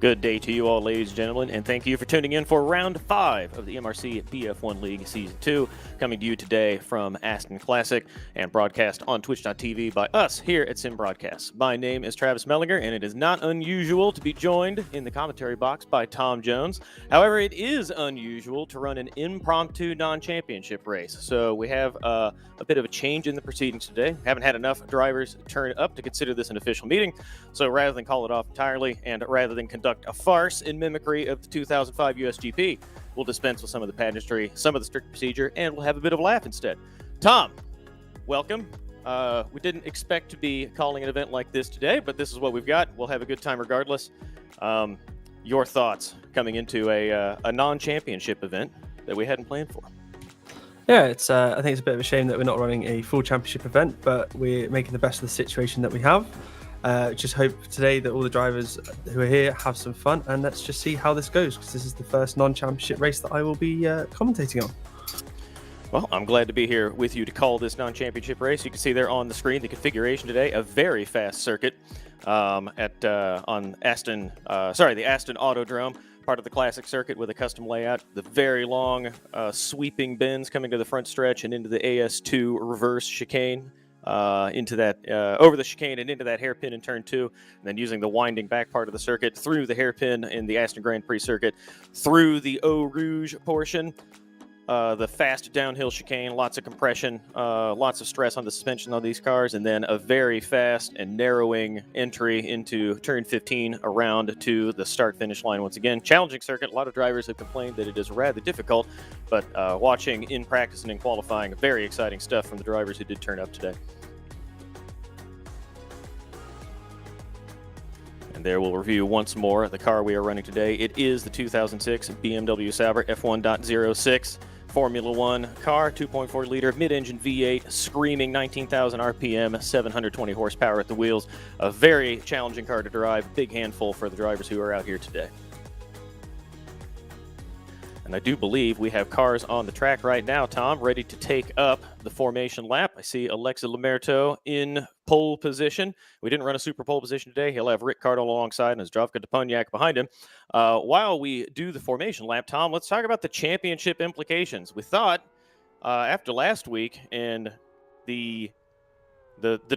Good day to you all, ladies and gentlemen, and thank you for tuning in for Round 5 of the MRC BF1 League Season 2, coming to you today from Aston Classic and broadcast on Twitch.tv by us here at Sim Broadcast. My name is Travis Mehlinger, and it is not unusual to be joined in the commentary box by Tom Jones. However, it is unusual to run an impromptu non-championship race, so we have a bit of a change in the proceedings today. Haven't had enough drivers turn up to consider this an official meeting, so rather than call it off entirely and rather than conduct a farce in mimicry of the 2005 USGP, we'll dispense with some of the pageantry, some of the strict procedure, and we'll have a bit of a laugh instead. Tom, welcome. We didn't expect to be calling an event like this today, but this is what we've got. We'll have a good time regardless. Your thoughts coming into a non-championship event that we hadn't planned for? Yeah, it's. I think it's a bit of a shame that we're not running a full championship event, but we're making the best of the situation that we have. Just hope today that all the drivers who are here have some fun, and let's just see how this goes, because this is the first non-championship race that I will be commentating on. Well, I'm glad to be here with you to call this non-championship race. You can see there on the screen the configuration today, a very fast circuit on Aston, the Aston Autodrome, part of the classic circuit with a custom layout. The very long sweeping bends coming to the front stretch and into the AS2 reverse chicane. Into that over the chicane and into that hairpin in turn 2, and then using the winding back part of the circuit through the hairpin in the Aston Grand Prix circuit, through the Eau Rouge portion. The fast downhill chicane, lots of compression, lots of stress on the suspension on these cars, and then a very fast and narrowing entry into turn 15 around to the start-finish line once again. Challenging circuit. A lot of drivers have complained that it is rather difficult, but watching in practice and in qualifying, very exciting stuff from the drivers who did turn up today. And there we'll review once more the car we are running today. It is the 2006 BMW Sauber F1.06. Formula One car, 2.4 liter mid-engine V8, screaming 19,000 RPM, 720 horsepower at the wheels. A very challenging car to drive, big handful for the drivers who are out here today. And I do believe we have cars on the track right now, Tom, ready to take up the formation lap. I see Alexis Lemerto in pole position. We didn't run a super pole position today. He'll have Rick Cardle alongside and Zdravko Deponiak behind him. While we do the formation lap, Tom, let's talk about the championship implications. We thought after last week and the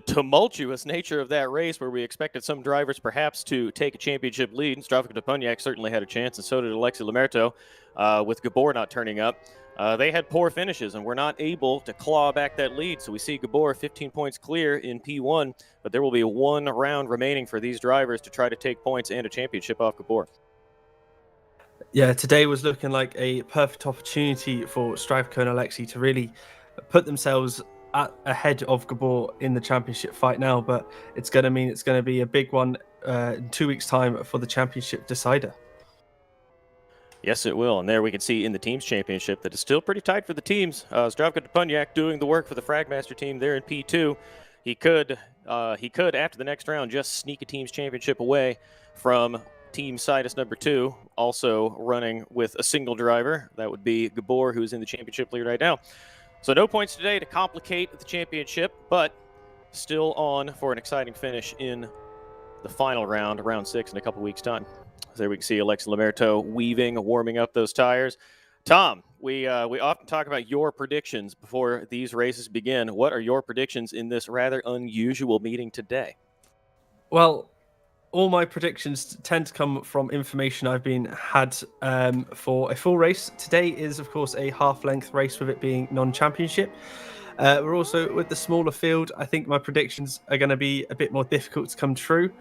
tumultuous nature of that race, where we expected some drivers perhaps to take a championship lead, and Zdravko Deponiak certainly had a chance, and so did Alexis Lemerto, with Gabor not turning up. They had poor finishes and were not able to claw back that lead. So we see Gabor 15 points clear in P1, but there will be one round remaining for these drivers to try to take points and a championship off Gabor. Yeah, today was looking like a perfect opportunity for Zdravko and Alexi to really put themselves ahead of Gabor in the championship fight now, but it's going to mean it's going to be a big one in 2 weeks' time for the championship decider. Yes, it will. And there we can see in the team's championship that it's still pretty tight for the teams. Zdravko Deponiak doing the work for the Fragmaster team there in P2. He could, after the next round, just sneak a team's championship away from Team Sidus number 2, also running with a single driver. That would be Gabor, who's in the championship lead right now. So no points today to complicate the championship, but still on for an exciting finish in the final round, round 6, in a couple weeks' time. So there we can see Alexis Lemerto warming up those tires. Tom, we often talk about your predictions before these races begin. What are your predictions in this rather unusual meeting today? Well, all my predictions tend to come from information I've had for a full race. Today is, of course, a half-length race, with it being non-championship. We're also, with the smaller field, I think my predictions are going to be a bit more difficult to come true.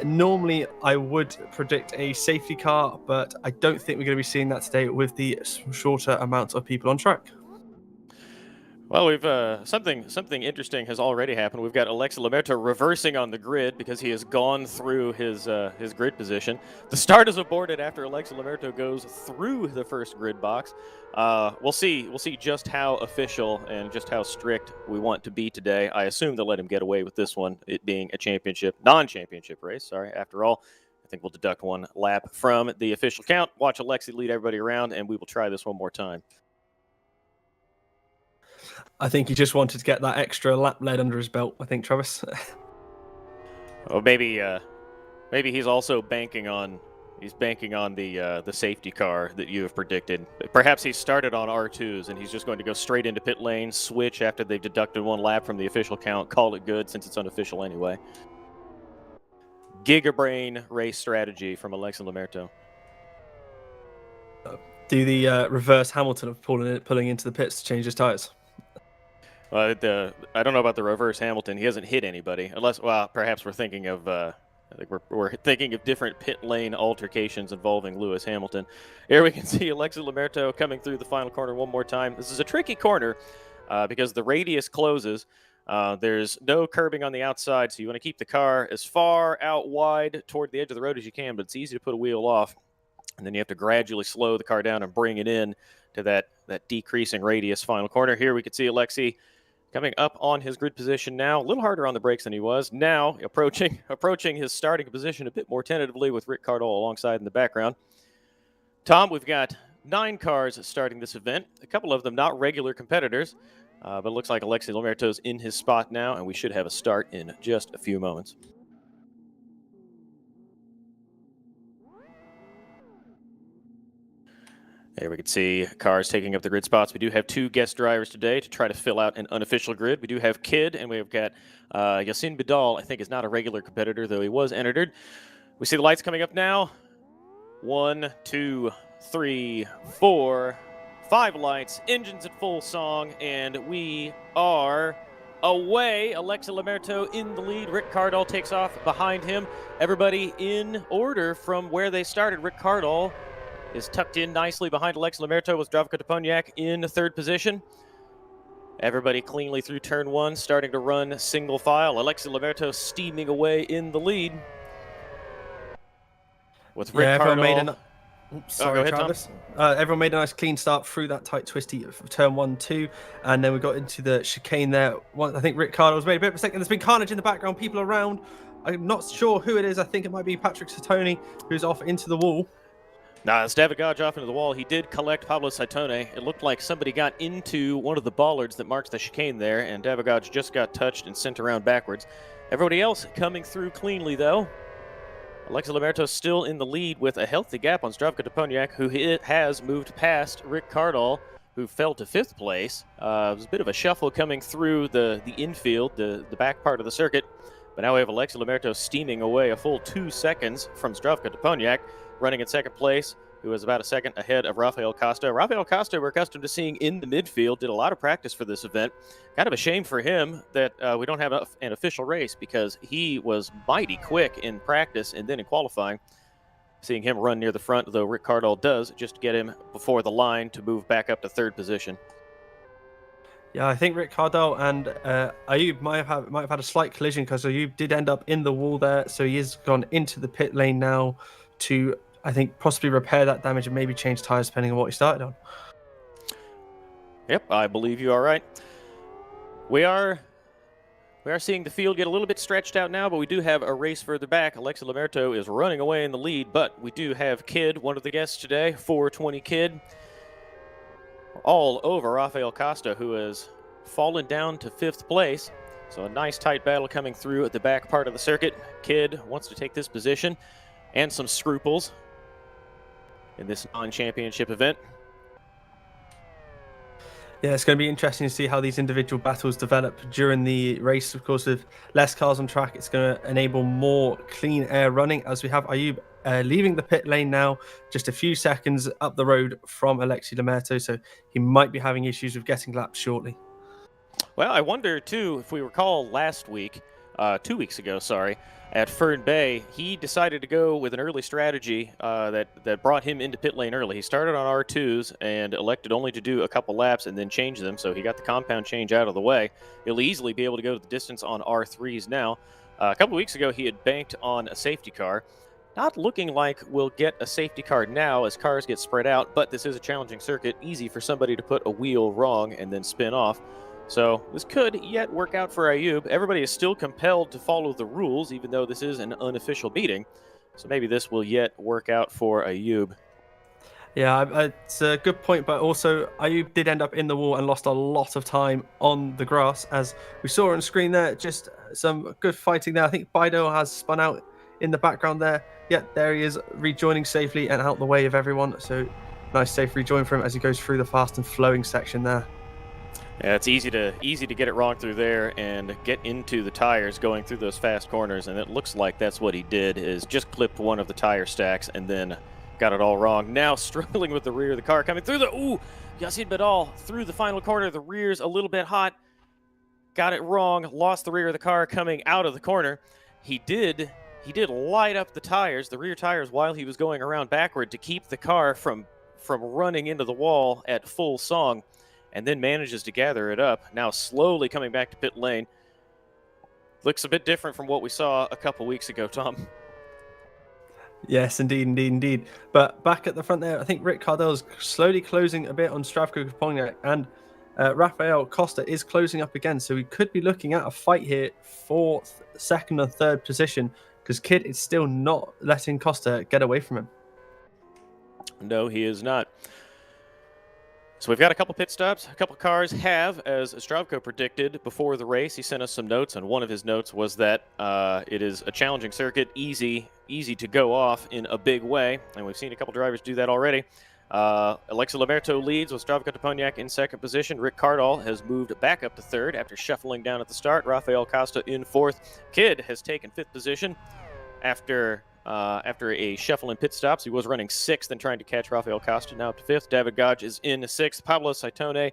Normally, I would predict a safety car, but I don't think we're going to be seeing that today with the shorter amount of people on track. Well, we've something interesting has already happened. We've got Alexis Lemerto reversing on the grid because he has gone through his grid position. The start is aborted after Alexis Lemerto goes through the first grid box. We'll see just how official and just how strict we want to be today. I assume they'll let him get away with this one, it being a non-championship race. Sorry, after all. I think we'll deduct one lap from the official count. Watch Alexis lead everybody around, and we will try this one more time. I think he just wanted to get that extra lap lead under his belt, I think, Travis. Oh, maybe he's also banking on the safety car that you have predicted. Perhaps he started on R2s and he's just going to go straight into pit lane, switch after they've deducted one lap from the official count, call it good since it's unofficial anyway. Gigabrain race strategy from Alexis Lemerto. Do the reverse Hamilton of pulling into the pits to change his tires. I don't know about the reverse Hamilton. He hasn't hit anybody, unless, well, perhaps we're thinking of. I think we're thinking of different pit lane altercations involving Lewis Hamilton. Here we can see Alexis Lemerto coming through the final corner one more time. This is a tricky corner because the radius closes. There's no curbing on the outside, so you want to keep the car as far out wide toward the edge of the road as you can, but it's easy to put a wheel off. And then you have to gradually slow the car down and bring it in to that decreasing radius final corner. Here we can see Alexi coming up on his grid position now, a little harder on the brakes than he was. Now approaching his starting position a bit more tentatively with Rick Cardall alongside in the background. Tom, we've got 9 cars starting this event, a couple of them not regular competitors, but it looks like Alexi Lamerto's in his spot now, and we should have a start in just a few moments. There we can see cars taking up the grid spots. We do have 2 guest drivers today to try to fill out an unofficial grid. We do have Kid, and we've got Yasin Bidal, I think is not a regular competitor, though he was entered. We see the lights coming up now. 1, 2, 3, 4, 5 lights, engines at full song, and we are away. Alexi Lamerto in the lead. Rick Cardall takes off behind him. Everybody in order from where they started. Rick Cardall is tucked in nicely behind Alexi Lamerto with Zdravko Toponiak in 3rd position. Everybody cleanly through turn 1, starting to run single file. Alexi Lamerto steaming away in the lead. With Rick Cardall. Sorry, ahead, Travis. Everyone made a nice clean start through that tight twisty of turn 1, 2, and then we got into the chicane there. I think Rick Cardall's made a bit of a mistake, and there's been carnage in the background, people around. I'm not sure who it is. I think it might be Patrick Satoni, who's off into the wall. Nah, it's David Gage off into the wall. He did collect Pablo Saitone. It looked like somebody got into one of the bollards that marks the chicane there, and David Gage just got touched and sent around backwards. Everybody else coming through cleanly, though. Alexi Lamerto still in the lead with a healthy gap on Zdravko Toponiak, who has moved past Rick Cardall, who fell to 5th place. It was a bit of a shuffle coming through the infield, the back part of the circuit. But now we have Alexi Lamerto steaming away a full 2 seconds from Zdravko Toponiak, running in 2nd place, who is about a second ahead of Rafael Costa. Rafael Costa, we're accustomed to seeing in the midfield, did a lot of practice for this event. Kind of a shame for him that we don't have an official race, because he was mighty quick in practice and then in qualifying. Seeing him run near the front, though Rick Cardall does just get him before the line to move back up to 3rd position. Yeah, I think Rick Cardall and Ayub might have had a slight collision, because Ayub did end up in the wall there, so he has gone into the pit lane now to, I think, possibly repair that damage and maybe change tires depending on what he started on. Yep, I believe you are right. We are seeing the field get a little bit stretched out now, but we do have a race further back. Alexi Lamerto is running away in the lead, but we do have Kid, one of the guests today, 420 Kid, all over Rafael Costa, who has fallen down to 5th place. So a nice tight battle coming through at the back part of the circuit. Kid wants to take this position and some scruples in this non-championship event. Yeah, it's going to be interesting to see how these individual battles develop during the race. Of course, with less cars on track, it's going to enable more clean air running, as we have Ayub leaving the pit lane now, just a few seconds up the road from Alexi Lamerto, so he might be having issues with getting laps shortly. Well, I wonder, too, if we recall last week, 2 weeks ago, sorry, at Fern Bay, he decided to go with an early strategy that brought him into pit lane early. He started on R2s and elected only to do a couple laps and then change them, so he got the compound change out of the way. He'll easily be able to go to the distance on R3s now. A couple weeks ago, he had banked on a safety car. Not looking like we'll get a safety car now as cars get spread out, but this is a challenging circuit, easy for somebody to put a wheel wrong and then spin off. So this could yet work out for Ayub. Everybody is still compelled to follow the rules, even though this is an unofficial meeting. So maybe this will yet work out for Ayub. Yeah, it's a good point, but also Ayub did end up in the wall and lost a lot of time on the grass, as we saw on screen there. Just some good fighting there. I think Bido has spun out in the background there. Yeah, there he is, rejoining safely and out the way of everyone. So nice safe rejoin for him as he goes through the fast and flowing section there. Yeah, it's easy to get it wrong through there and get into the tires going through those fast corners, and it looks like that's what he did, is just clipped one of the tire stacks and then got it all wrong. Now struggling with the rear of the car coming through the Yasin Bidal through the final corner. The rear's a little bit hot. Got it wrong, lost the rear of the car coming out of the corner. He did light up the tires, the rear tires, while he was going around backward to keep the car from running into the wall at full song, and then manages to gather it up. Now slowly coming back to pit lane. Looks a bit different from what we saw a couple weeks ago, Tom. Yes, indeed. But back at the front there, I think Rick Cardell's slowly closing a bit on Stravko Koponiak, and Rafael Costa is closing up again. So we could be looking at a fight here for second and third position, because Kidd is still not letting Costa get away from him. No, he is not. So we've got a couple pit stops. A couple cars have, as Stravko predicted before the race, he sent us some notes, and one of his notes was that it is a challenging circuit, easy to go off in a big way, and we've seen a couple drivers do that already. Alexa Lamerto leads with Stravko Koponiak in second position. Rick Cardall has moved back up to third after shuffling down at the start. Rafael Costa in fourth. Kidd has taken fifth position after a shuffle in pit stops. He was running sixth and trying to catch Rafael Costa, now up to fifth. David Gage is in sixth. Pablo Saitone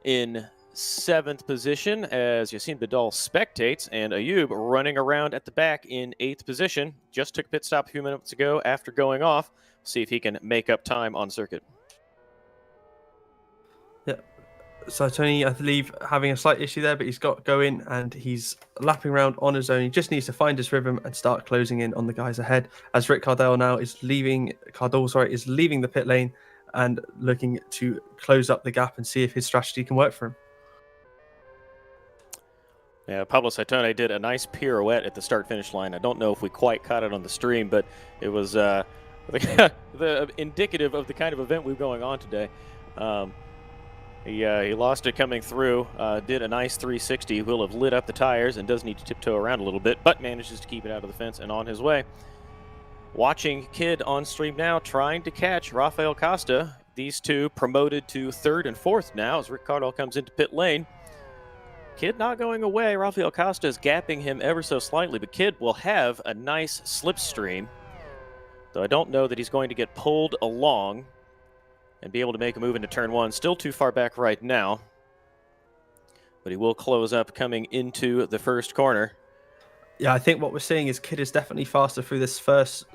in seventh position as Yassine Bidal spectates, and Ayub running around at the back in eighth position. Just took a pit stop a few minutes ago after going off. See if he can make up time on circuit. Yeah. So Tony, I believe, having a slight issue there, but he's got going and he's lapping around on his own. He just needs to find his rhythm and start closing in on the guys ahead. As Rick Cardell now is leaving the pit lane and looking to close up the gap and see if his strategy can work for him. Yeah, Pablo Saitone did a nice pirouette at the start-finish line. I don't know if we quite caught it on the stream, but it was the indicative of the kind of event we're going on today. He lost it coming through, did a nice 360, will have lit up the tires and does need to tiptoe around a little bit, but manages to keep it out of the fence and on his way. Watching Kidd on stream now, trying to catch Rafael Costa. These two promoted to third and fourth now as Rick Cardall comes into pit lane. Kidd not going away. Rafael Costa is gapping him ever so slightly, but Kidd will have a nice slipstream, though I don't know that he's going to get pulled along and be able to make a move into turn one. Still too far back right now, but he will close up coming into the first corner. Yeah, I think what we're seeing is Kidd is definitely faster through this first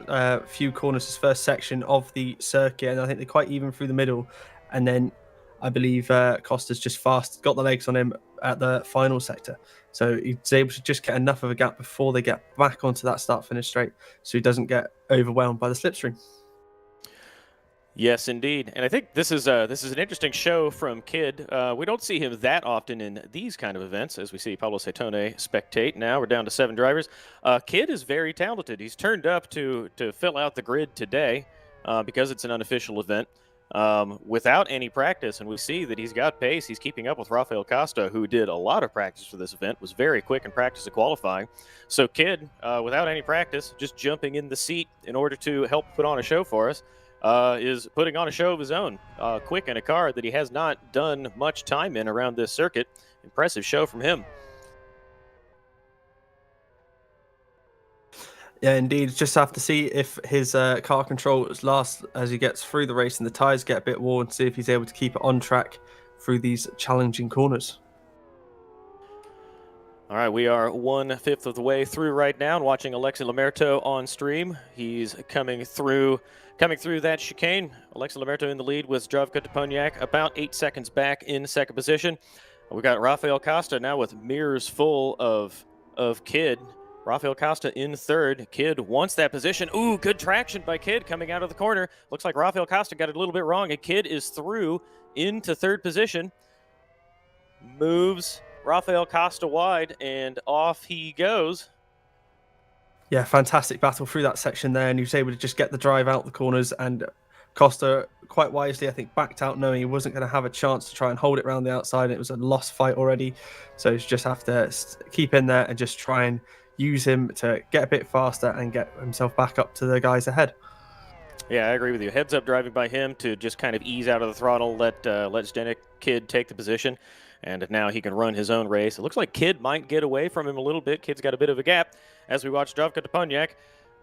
few corners, this first section of the circuit, and I think they're quite even through the middle. And then I believe Costa's just got the legs on him at the final sector. So he's able to just get enough of a gap before they get back onto that start-finish straight, so he doesn't get overwhelmed by the slipstream. Yes, indeed. And I think this is an interesting show from Kidd. We don't see him that often in these kind of events, as we see Pablo Saitone spectate. Now we're down to 7 drivers. Kidd is very talented. He's turned up to fill out the grid today because it's an unofficial event without any practice, and we see that he's got pace. He's keeping up with Rafael Costa, who did a lot of practice for this event, was very quick in practice of qualifying. So Kidd, without any practice, just jumping in the seat in order to help put on a show for us. Is putting on a show of his own, quick in a car that he has not done much time in around this circuit. Impressive show from him. Yeah, indeed. Just have to see if his car control lasts as he gets through the race and the tyres get a bit worn, see if he's able to keep it on track through these challenging corners. All right, we are 1/5 of the way through right now and watching Alexa Lamerto on stream. He's coming through that chicane. Alexa Lamerto in the lead with Stravko Koponiak about 8 seconds back in second position. We've got Rafael Costa now with mirrors full of Kidd. Rafael Costa in third. Kidd wants that position. Ooh, good traction by Kidd coming out of the corner. Looks like Rafael Costa got it a little bit wrong, and Kidd is through into third position. Moves Rafael Costa wide, and off he goes. Yeah, fantastic battle through that section there, and he was able to just get the drive out the corners, and Costa, quite wisely, I think, backed out knowing he wasn't going to have a chance to try and hold it around the outside. It was a lost fight already, so you just have to keep in there and just try and use him to get a bit faster and get himself back up to the guys ahead. Yeah, I agree with you. Heads up driving by him to just kind of ease out of the throttle, let Zdenek Kidd take the position, and now he can run his own race. It looks like Kidd might get away from him a little bit. Kidd's got a bit of a gap as we watch Stravko Koponiak.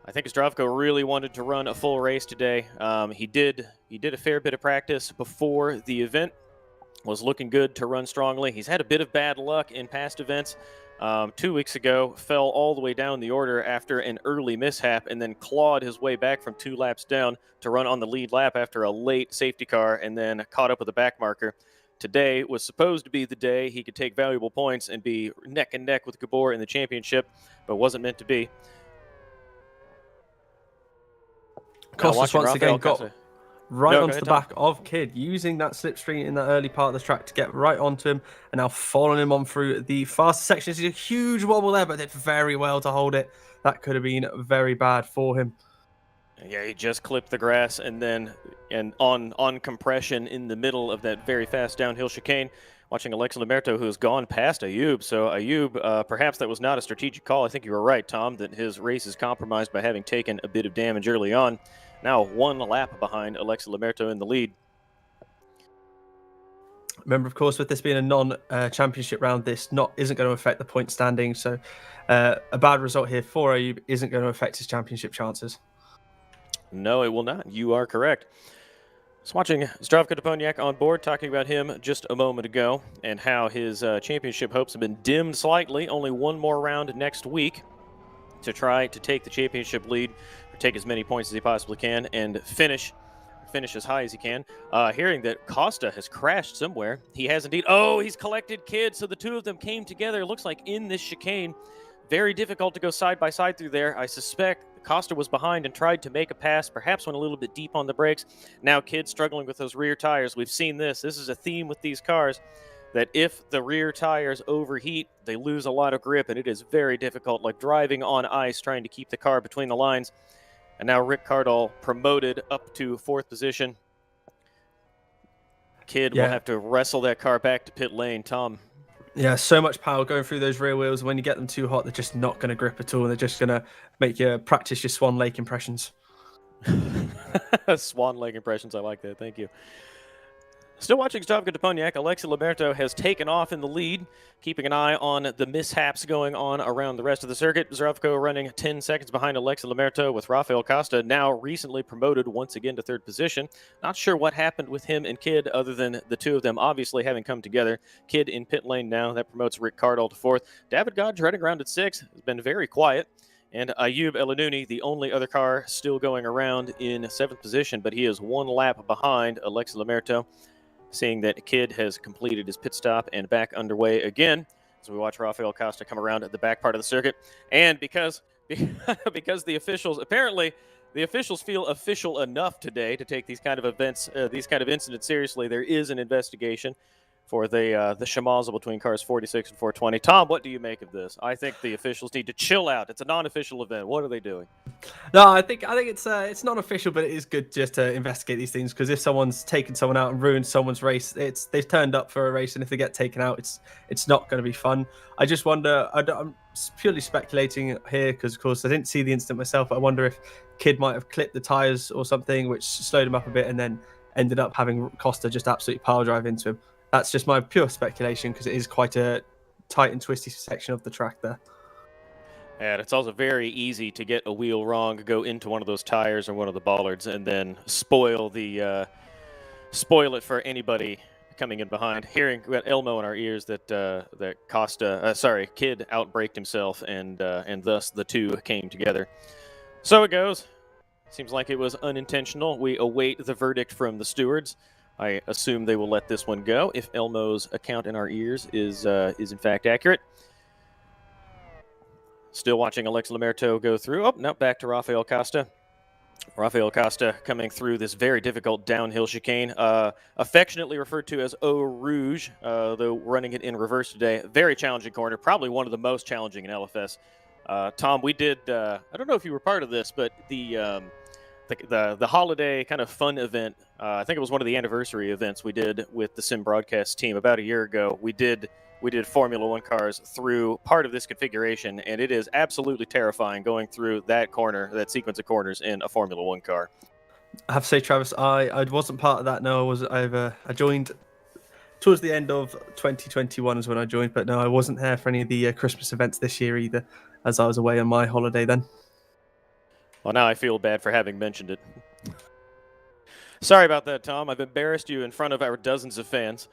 I think Stravko really wanted to run a full race today. He did a fair bit of practice before the event. Was looking good to run strongly. He's had a bit of bad luck in past events. 2 weeks ago, fell all the way down the order after an early mishap and then clawed his way back from 2 laps down to run on the lead lap after a late safety car and then caught up with the back marker. Today was supposed to be the day he could take valuable points and be neck and neck with Gabor in the championship, but wasn't meant to be. Costas watching once Rafael again got Costa. right No, go onto ahead, the Tom. back of Kidd, using that slipstream in the early part of the track to get right onto him, and now following him on through the faster sections. He's a huge wobble there, but did very well to hold it. That could have been very bad for him. Yeah, he just clipped the grass and on compression in the middle of that very fast downhill chicane. Watching Alex Lamerto, who has gone past Ayub. So Ayub, perhaps that was not a strategic call. I think you were right, Tom, that his race is compromised by having taken a bit of damage early on. Now 1 lap behind Alex Lamerto in the lead. Remember, of course, with this being a non-championship round, this isn't going to affect the point standing. So a bad result here for Ayub isn't going to affect his championship chances. No, it will not. You are correct. Just watching Zdravko Deponiak on board, talking about him just a moment ago and how his championship hopes have been dimmed slightly. Only 1 more round next week to try to take the championship lead, or take as many points as he possibly can, and finish as high as he can. Hearing that Costa has crashed somewhere. He has indeed. Oh, he's collected Kidd, so the two of them came together. It looks like in this chicane. Very difficult to go side by side through there. I suspect Costa was behind and tried to make a pass, perhaps went a little bit deep on the brakes. Now Kidd struggling with those rear tires. We've seen this. This is a theme with these cars, that if the rear tires overheat, they lose a lot of grip, and it is very difficult, like driving on ice, trying to keep the car between the lines. And now Rick Cardall promoted up to 4th position. Kidd will have to wrestle that car back to pit lane. Tom. Yeah, so much power going through those rear wheels. When you get them too hot, they're just not going to grip at all. They're just going to make you practice your Swan Lake impressions. Swan Lake impressions, I like that. Thank you. Still watching Zdravko Deponiak. Alexi Liberto has taken off in the lead, keeping an eye on the mishaps going on around the rest of the circuit. Zdravko running 10 seconds behind Alexi Liberto, with Rafael Costa now recently promoted once again to 3rd position. Not sure what happened with him and Kidd, other than the two of them obviously having come together. Kidd in pit lane now. That promotes Rick Cardall to 4th. David Godge running around at 6th. Has been very quiet. And Ayub Elanouni, the only other car still going around, in 7th position, but he is 1 lap behind Alexi Liberto. Seeing that Kidd has completed his pit stop and back underway again, as we watch Rafael Costa come around at the back part of the circuit. And because the officials, apparently the officials feel official enough today to take these kind of events, these kind of incidents seriously, there is an investigation for the schmozzle between cars 46 and 420. Tom, what do you make of this? I think the officials need to chill out. It's a non-official event. What are they doing? No, I think it's not official, but it is good just to investigate these things, because if someone's taken someone out and ruined someone's race, they've turned up for a race, and if they get taken out, it's not going to be fun. I just wonder. I'm purely speculating here, because of course I didn't see the incident myself, but I wonder if Kidd might have clipped the tires or something, which slowed him up a bit, and then ended up having Costa just absolutely pile drive into him. That's just my pure speculation, because it is quite a tight and twisty section of the track there. And it's also very easy to get a wheel wrong, go into one of those tires or one of the bollards, and then spoil it for anybody coming in behind. Hearing, we got Elmo in our ears that Kidd outbraked himself, and thus the two came together. So it goes. Seems like it was unintentional. We await the verdict from the stewards. I assume they will let this one go if Elmo's account in our ears is in fact accurate. Still watching Alex Lamerto go through. Oh, now back to Rafael Costa. Rafael Costa coming through this very difficult downhill chicane, affectionately referred to as Eau Rouge, though running it in reverse today. Very challenging corner, probably one of the most challenging in LFS. Tom, we did, I don't know if you were part of this, but the holiday kind of fun event, I think it was one of the anniversary events we did with the Sim Broadcast team about a year ago. We did Formula One cars through part of this configuration, and it is absolutely terrifying going through that sequence of corners in a Formula One car. I have to say, Travis, I wasn't part of that. No, I joined towards the end of 2021 is when I joined, but no, I wasn't there for any of the Christmas events this year either, as I was away on my holiday then. Well, now I feel bad for having mentioned it. Sorry about that, Tom. I've embarrassed you in front of our dozens of fans.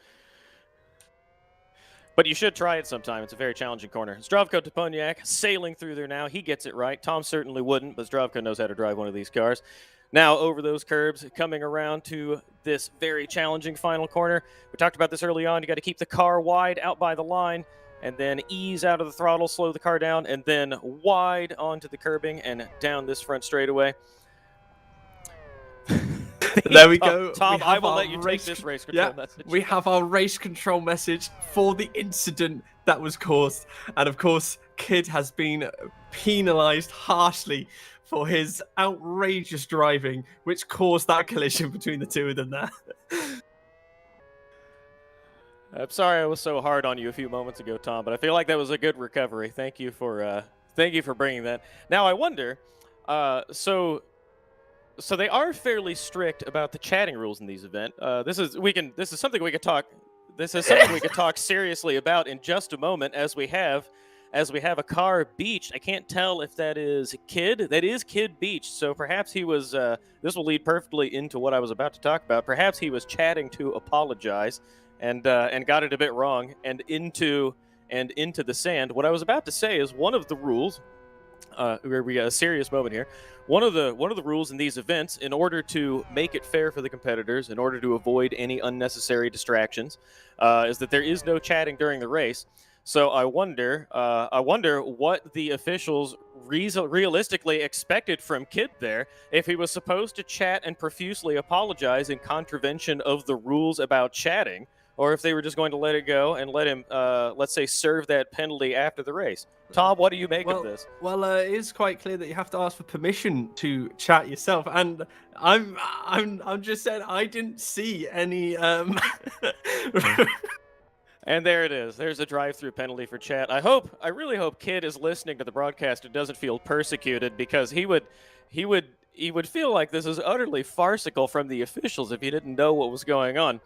But you should try it sometime. It's a very challenging corner. Zdravko Deponiak sailing through there now. He gets it right. Tom certainly wouldn't, but Zdravko knows how to drive one of these cars. Now over those curbs, coming around to this very challenging final corner. We talked about this early on. You got to keep the car wide out by the line, and then ease out of the throttle, slow the car down, and then wide onto the curbing and down this front straightaway. There we go. Tom, We I have will our let you take this race control message. We have our race control message for the incident that was caused. And of course, Kid has been penalized harshly for his outrageous driving, which caused that collision between the two of them there. I'm sorry I was so hard on you a few moments ago, Tom, but I feel like that was a good recovery. Thank you for bringing that. Now I wonder, so they are fairly strict about the chatting rules in these events. This is something we could talk. This is something we could talk seriously about in just a moment, as we have a car beached. I can't tell if that is Kid. That is Kid beached. So perhaps he was. This will lead perfectly into what I was about to talk about. Perhaps he was chatting to apologize and got it a bit wrong and into the sand. What I was about to say is one of the rules. We got a serious moment here. One of the rules in these events, in order to make it fair for the competitors, in order to avoid any unnecessary distractions, is that there is no chatting during the race. So I wonder what the officials realistically expected from Kid there, if he was supposed to chat and profusely apologize in contravention of the rules about chatting, or if they were just going to let it go and let him, let's say, serve that penalty after the race. Tom, what do you make of this? Well, it is quite clear that you have to ask for permission to chat yourself, and I'm just saying I didn't see any. And there it is. There's a drive-through penalty for chat. I really hope Kid is listening to the broadcast and doesn't feel persecuted, because he would feel like this is utterly farcical from the officials if he didn't know what was going on.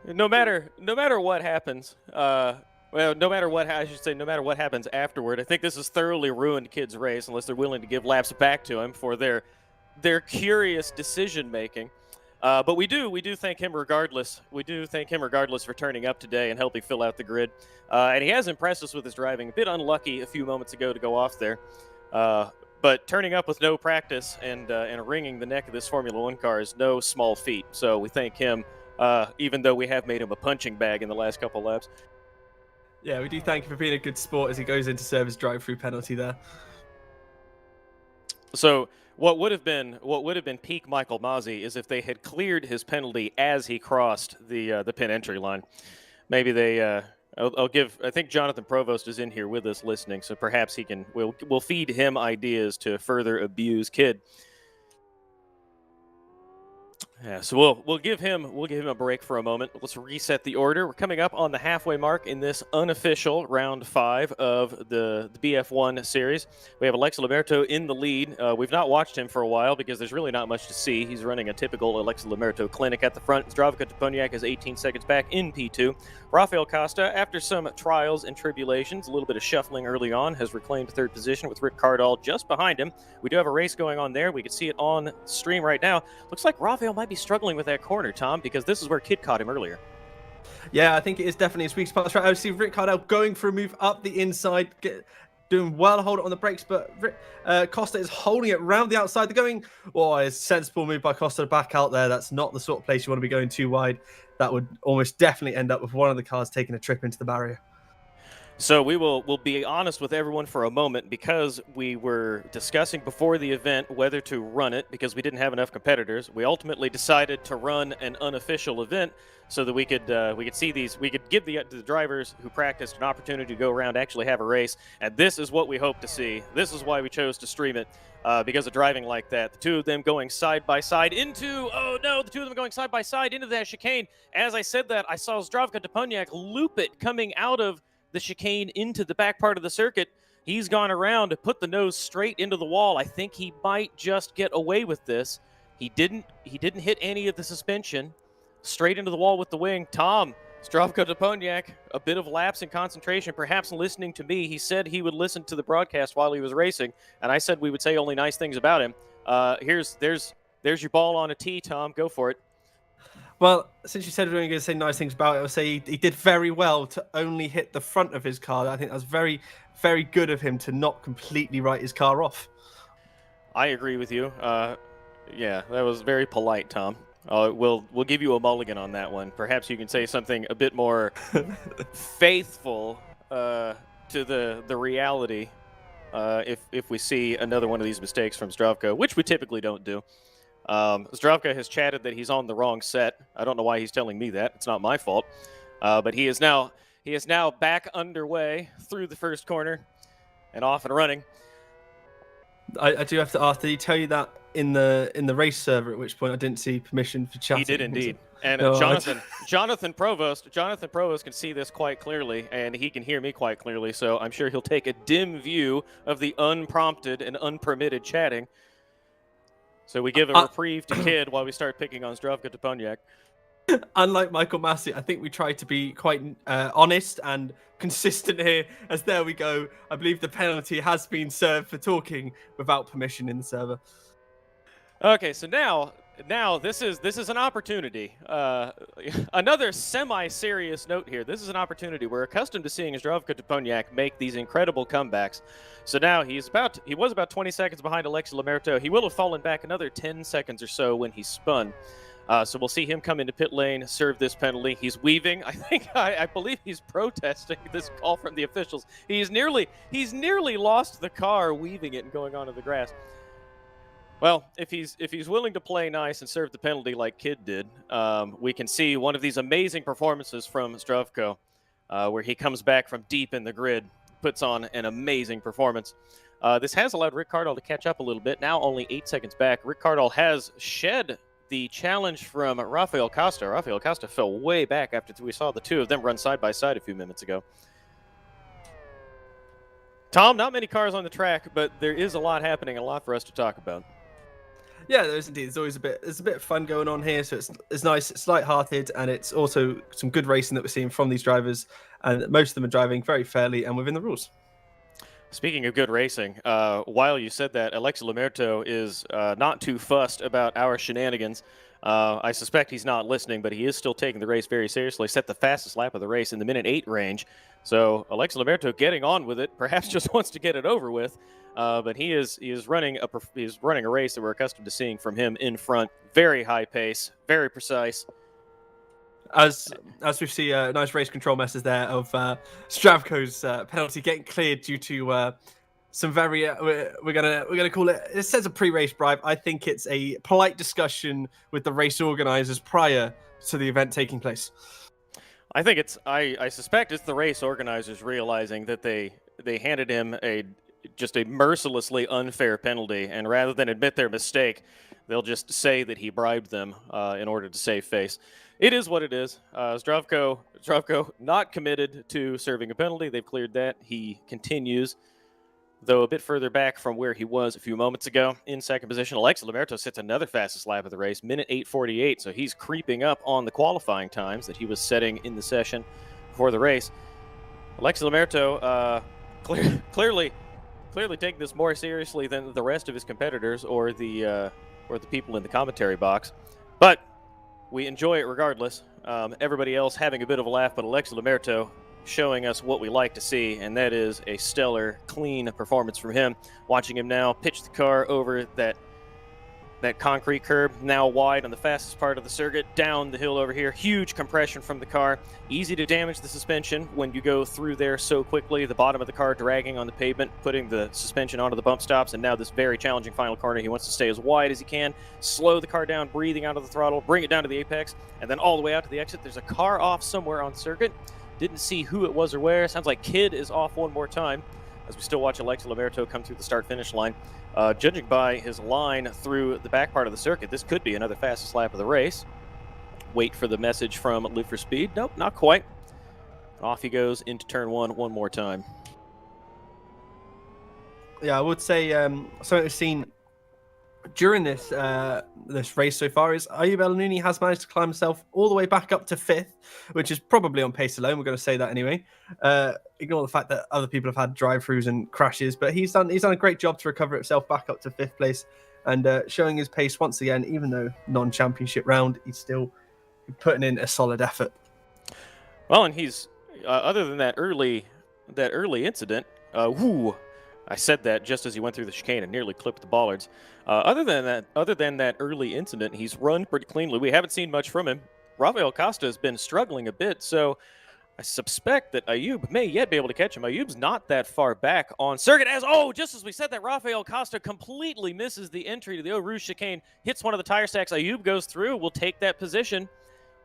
No matter what happens, no matter what happens afterward, I think this has thoroughly ruined Kid's race, unless they're willing to give laps back to him for their curious decision making. But we do thank him regardless. We do thank him regardless for turning up today and helping fill out the grid. And he has impressed us with his driving. A bit unlucky a few moments ago to go off there. But turning up with no practice and wringing the neck of this Formula One car is no small feat. So we thank him, even though we have made him a punching bag in the last couple laps. Yeah, we do thank him for being a good sport as he goes in to serve his drive-through penalty there. So what would have been peak Michael Masi is if they had cleared his penalty as he crossed the pit entry line. Maybe they. I think Jonathan Provost is in here with us listening, so perhaps we'll feed him ideas to further abuse Kid. Yeah, so we'll give him a break for a moment. Let's reset the order. We're coming up on the halfway mark in this unofficial round 5 of the BF1 series. We have Alex Liberto in the lead. We've not watched him for a while because there's really not much to see. He's running a typical Alex Liberto clinic at the front. Zdravko Toponiak is 18 seconds back in P2. Rafael Costa, after some trials and tribulations, a little bit of shuffling early on, has reclaimed third position with Rick Cardall just behind him. We do have a race going on there. We can see it on stream right now. Looks like Rafael might be struggling with that corner, Tom, because this is where Kid caught him earlier. Yeah, I think it is definitely a sweet spot. I see Rick Cardell going for a move up the inside, doing well, hold it on the brakes, but Costa is holding it round the outside. They're going, a sensible move by Costa to back out there. That's not the sort of place you want to be going too wide. That would almost definitely end up with one of the cars taking a trip into the barrier. So we'll be honest with everyone for a moment, because we were discussing before the event whether to run it because we didn't have enough competitors. We ultimately decided to run an unofficial event so that we could give the drivers who practiced an opportunity to go around, actually have a race. And this is what we hope to see. This is why we chose to stream it, because of driving like that. The two of them going side by side into that chicane. As I said that, I saw Zdravko Toponiak loop it coming out of the chicane into the back part of the circuit. He's gone around to put the nose straight into the wall. I think he might just get away with this. He didn't hit any of the suspension. Straight into the wall with the wing. Tom, Zdravko Toponiak, a bit of lapse in concentration, perhaps listening to me. He said he would listen to the broadcast while he was racing, and I said we would say only nice things about him. There's your ball on a tee, Tom. Go for it. Well, since you said we were going to say nice things about it, I would say he did very well to only hit the front of his car. I think that was very, very good of him to not completely write his car off. I agree with you. Yeah, that was very polite, Tom. We'll give you a mulligan on that one. Perhaps you can say something a bit more faithful to the reality if we see another one of these mistakes from Zdravko, which we typically don't do. Zdravko has chatted that he's on the wrong set. I don't know why he's telling me that. It's not my fault. But he is now back underway through the first corner and off and running. I do have to ask, did he tell you that in the race server, at which point I didn't see permission for chatting? He did indeed. And No, Jonathan Provost can see this quite clearly, and he can hear me quite clearly, so I'm sure he'll take a dim view of the unprompted and unpermitted chatting. So we give a reprieve to Kid while we start picking on Zdravko Toponiak. Unlike Michael Massey, I think we try to be quite honest and consistent here, as there we go. I believe the penalty has been served for talking without permission in the server. Okay, so now this is an opportunity. Another semi-serious note here. This is an opportunity. We're accustomed to seeing Zdravko Toponiak make these incredible comebacks. So now he was about 20 seconds behind Alexei Lamerto. He will have fallen back another 10 seconds or so when he spun. So we'll see him come into pit lane, serve this penalty. He's weaving. I believe he's protesting this call from the officials. He's nearly lost the car weaving it and going onto the grass. Well, if he's willing to play nice and serve the penalty like Kid did, we can see one of these amazing performances from Zdravko, where he comes back from deep in the grid, puts on an amazing performance. This has allowed Rick Cardall to catch up a little bit. Now only 8 seconds back. Rick Cardall has shed the challenge from Rafael Costa. Rafael Costa fell way back after we saw the two of them run side by side a few minutes ago. Tom, not many cars on the track, but there is a lot happening, a lot for us to talk about. Yeah, there is indeed. There's always a bit of fun going on here, so it's nice, it's light-hearted, and it's also some good racing that we're seeing from these drivers, and most of them are driving very fairly and within the rules. Speaking of good racing, while you said that, Alexei Lamerto is not too fussed about our shenanigans. I suspect he's not listening, but he is still taking the race very seriously. Set the fastest lap of the race in the minute 8 range. So Alexei Lamerto getting on with it, perhaps just wants to get it over with. But he is running a race that we're accustomed to seeing from him in front. Very high pace, very precise. As we see nice race control messes there of Zdravko's penalty getting cleared due to some very we're gonna call it. It says a pre-race bribe. I think it's a polite discussion with the race organizers prior to the event taking place. I think I suspect it's the race organizers realizing that they handed him just a mercilessly unfair penalty, and rather than admit their mistake, they'll just say that he bribed them in order to save face. It is what it is. Zdravko not committed to serving a penalty. They've cleared that. He continues, though a bit further back from where he was a few moments ago, in second position. Alexei Lamerto sits another fastest lap of the race, minute 8:48, so he's creeping up on the qualifying times that he was setting in the session before the race. Alexei Lamerto clearly taking this more seriously than the rest of his competitors or the people in the commentary box, but we enjoy it regardless. Everybody else having a bit of a laugh, but Alexei Lamerto showing us what we like to see, and that is a stellar, clean performance from him. Watching him now pitch the car over that concrete curb, now wide on the fastest part of the circuit, down the hill over here. Huge compression from the car. Easy to damage the suspension when you go through there so quickly. The bottom of the car dragging on the pavement, putting the suspension onto the bump stops, and now this very challenging final corner. He wants to stay as wide as he can, slow the car down, breathing out of the throttle, bring it down to the apex, and then all the way out to the exit. There's a car off somewhere on circuit. Didn't see who it was or where. Sounds like Kid is off one more time as we still watch Alexei Lamerto come through the start-finish line. Judging by his line through the back part of the circuit, this could be another fastest lap of the race. Wait for the message from Live for Speed. Nope, not quite. Off he goes into turn one more time. Yeah, I would say something we've seen during this race so far is Ayub El-Nouni has managed to climb himself all the way back up to 5th, which is probably on pace alone. We're going to say that anyway. Ignore the fact that other people have had drive-throughs and crashes, but he's done a great job to recover himself back up to 5th place and showing his pace once again. Even though non-championship round, he's still putting in a solid effort. Well, and he's other than that early incident. I said that just as he went through the chicane and nearly clipped the bollards. Other than that early incident, he's run pretty cleanly. We haven't seen much from him. Rafael Costa has been struggling a bit, so I suspect that Ayub may yet be able to catch him. Ayub's not that far back on circuit just as we said that, Rafael Costa completely misses the entry to the Eau Rouge chicane, hits one of the tire stacks. Ayub goes through, will take that position.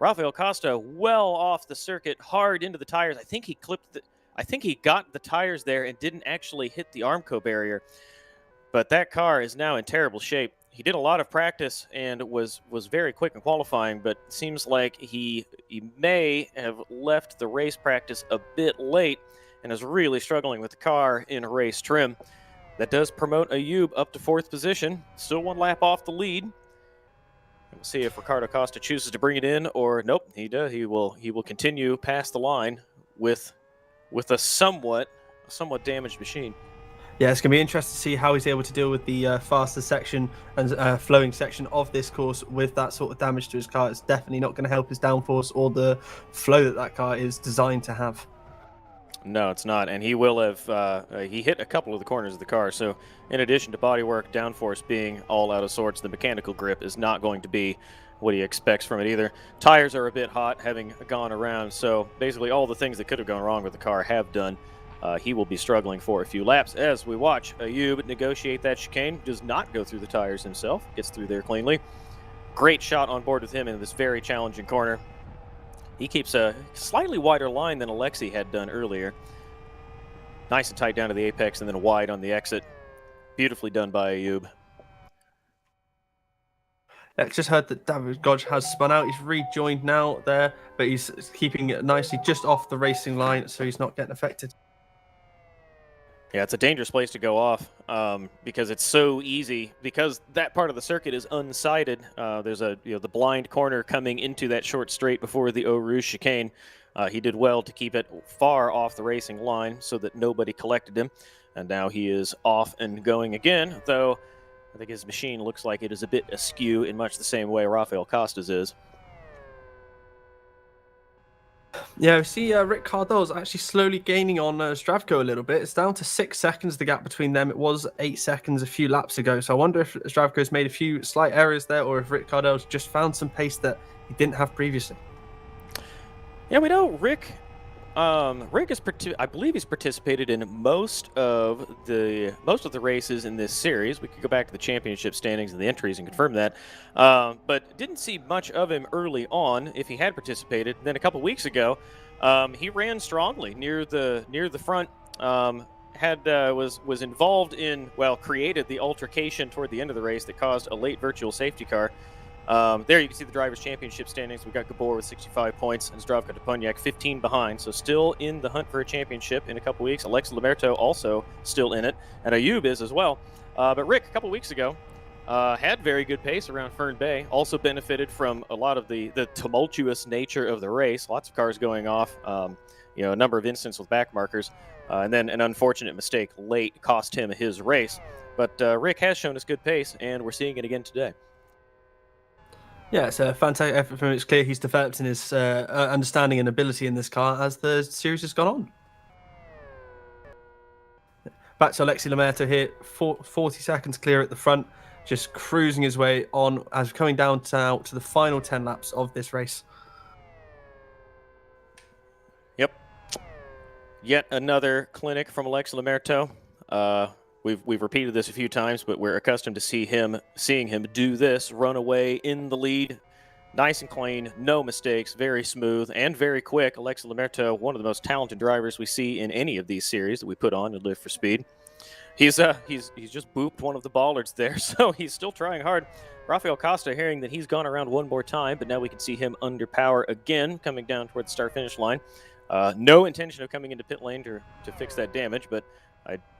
Rafael Costa well off the circuit, hard into the tires. I think he got the tires there and didn't actually hit the Armco barrier. But that car is now in terrible shape. He did a lot of practice and was very quick in qualifying, but it seems like he may have left the race practice a bit late and is really struggling with the car in race trim. That does promote Ayub up to 4th position, still 1 lap off the lead. We'll see if Ricardo Costa chooses to bring it in, or nope, he does. He will continue past the line with a somewhat damaged machine. Yeah, it's going to be interesting to see how he's able to deal with the faster section and flowing section of this course with that sort of damage to his car. It's definitely not going to help his downforce or the flow that car is designed to have. No, it's not, and he will have. He hit a couple of the corners of the car, so in addition to bodywork, downforce being all out of sorts, the mechanical grip is not going to be what he expects from it either. Tires are a bit hot, having gone around, so basically all the things that could have gone wrong with the car have done. He will be struggling for a few laps as we watch Ayub negotiate that chicane. Does not go through the tires himself, gets through there cleanly. Great shot on board with him in this very challenging corner. He keeps a slightly wider line than Alexi had done earlier. Nice and tight down to the apex and then wide on the exit. Beautifully done by Ayub. I just heard that David Godge has spun out. He's rejoined now there, but he's keeping it nicely just off the racing line, so he's not getting affected. Yeah, it's a dangerous place to go off because it's so easy. Because that part of the circuit is unsighted. There's the blind corner coming into that short straight before the Eau Rouge chicane. He did well to keep it far off the racing line so that nobody collected him. And now he is off and going again, though I think his machine looks like it is a bit askew in much the same way Rafael Costa's is. Yeah, we see Rick Cardel's actually slowly gaining on Zdravko a little bit. It's down to 6 seconds, the gap between them. It was 8 seconds a few laps ago. So I wonder if Zdravko's made a few slight errors there, or if Rick Cardel's just found some pace that he didn't have previously. Yeah, we know Rick is I believe he's participated in most of the races in this series. We could go back to the championship standings and the entries and confirm that, but didn't see much of him early on. If he had participated, then a couple weeks ago, he ran strongly near the front. Was involved in created the altercation toward the end of the race that caused a late virtual safety car. There you can see the Drivers' Championship standings. We've got Gabor with 65 points and Zdravko Toponiak 15 behind, so still in the hunt for a championship in a couple weeks. Alex Lamerto also still in it, and Ayub is as well. But Rick, a couple weeks ago, had very good pace around Fern Bay, also benefited from a lot of the tumultuous nature of the race, lots of cars going off, a number of incidents with back markers, and then an unfortunate mistake late cost him his race. But Rick has shown us good pace, and we're seeing it again today. Yeah, it's a fantastic effort from him. It's clear he's developed in his understanding and ability in this car as the series has gone on. Back to Alexi Lamerto here, 40 seconds clear at the front, just cruising his way on as we're coming down now to the final 10 laps of this race. Yep. Yet another clinic from Alexi Lamerto. We've repeated this a few times, but we're accustomed to seeing him do this, run away in the lead, nice and clean, no mistakes, very smooth and very quick. Alexi Lamerto, one of the most talented drivers we see in any of these series that we put on and Live for Speed. He's just booped one of the bollards there, so he's still trying hard. Rafael Costa hearing that he's gone around one more time, but now we can see him under power again, coming down toward the start-finish line. No intention of coming into pit lane to fix that damage, but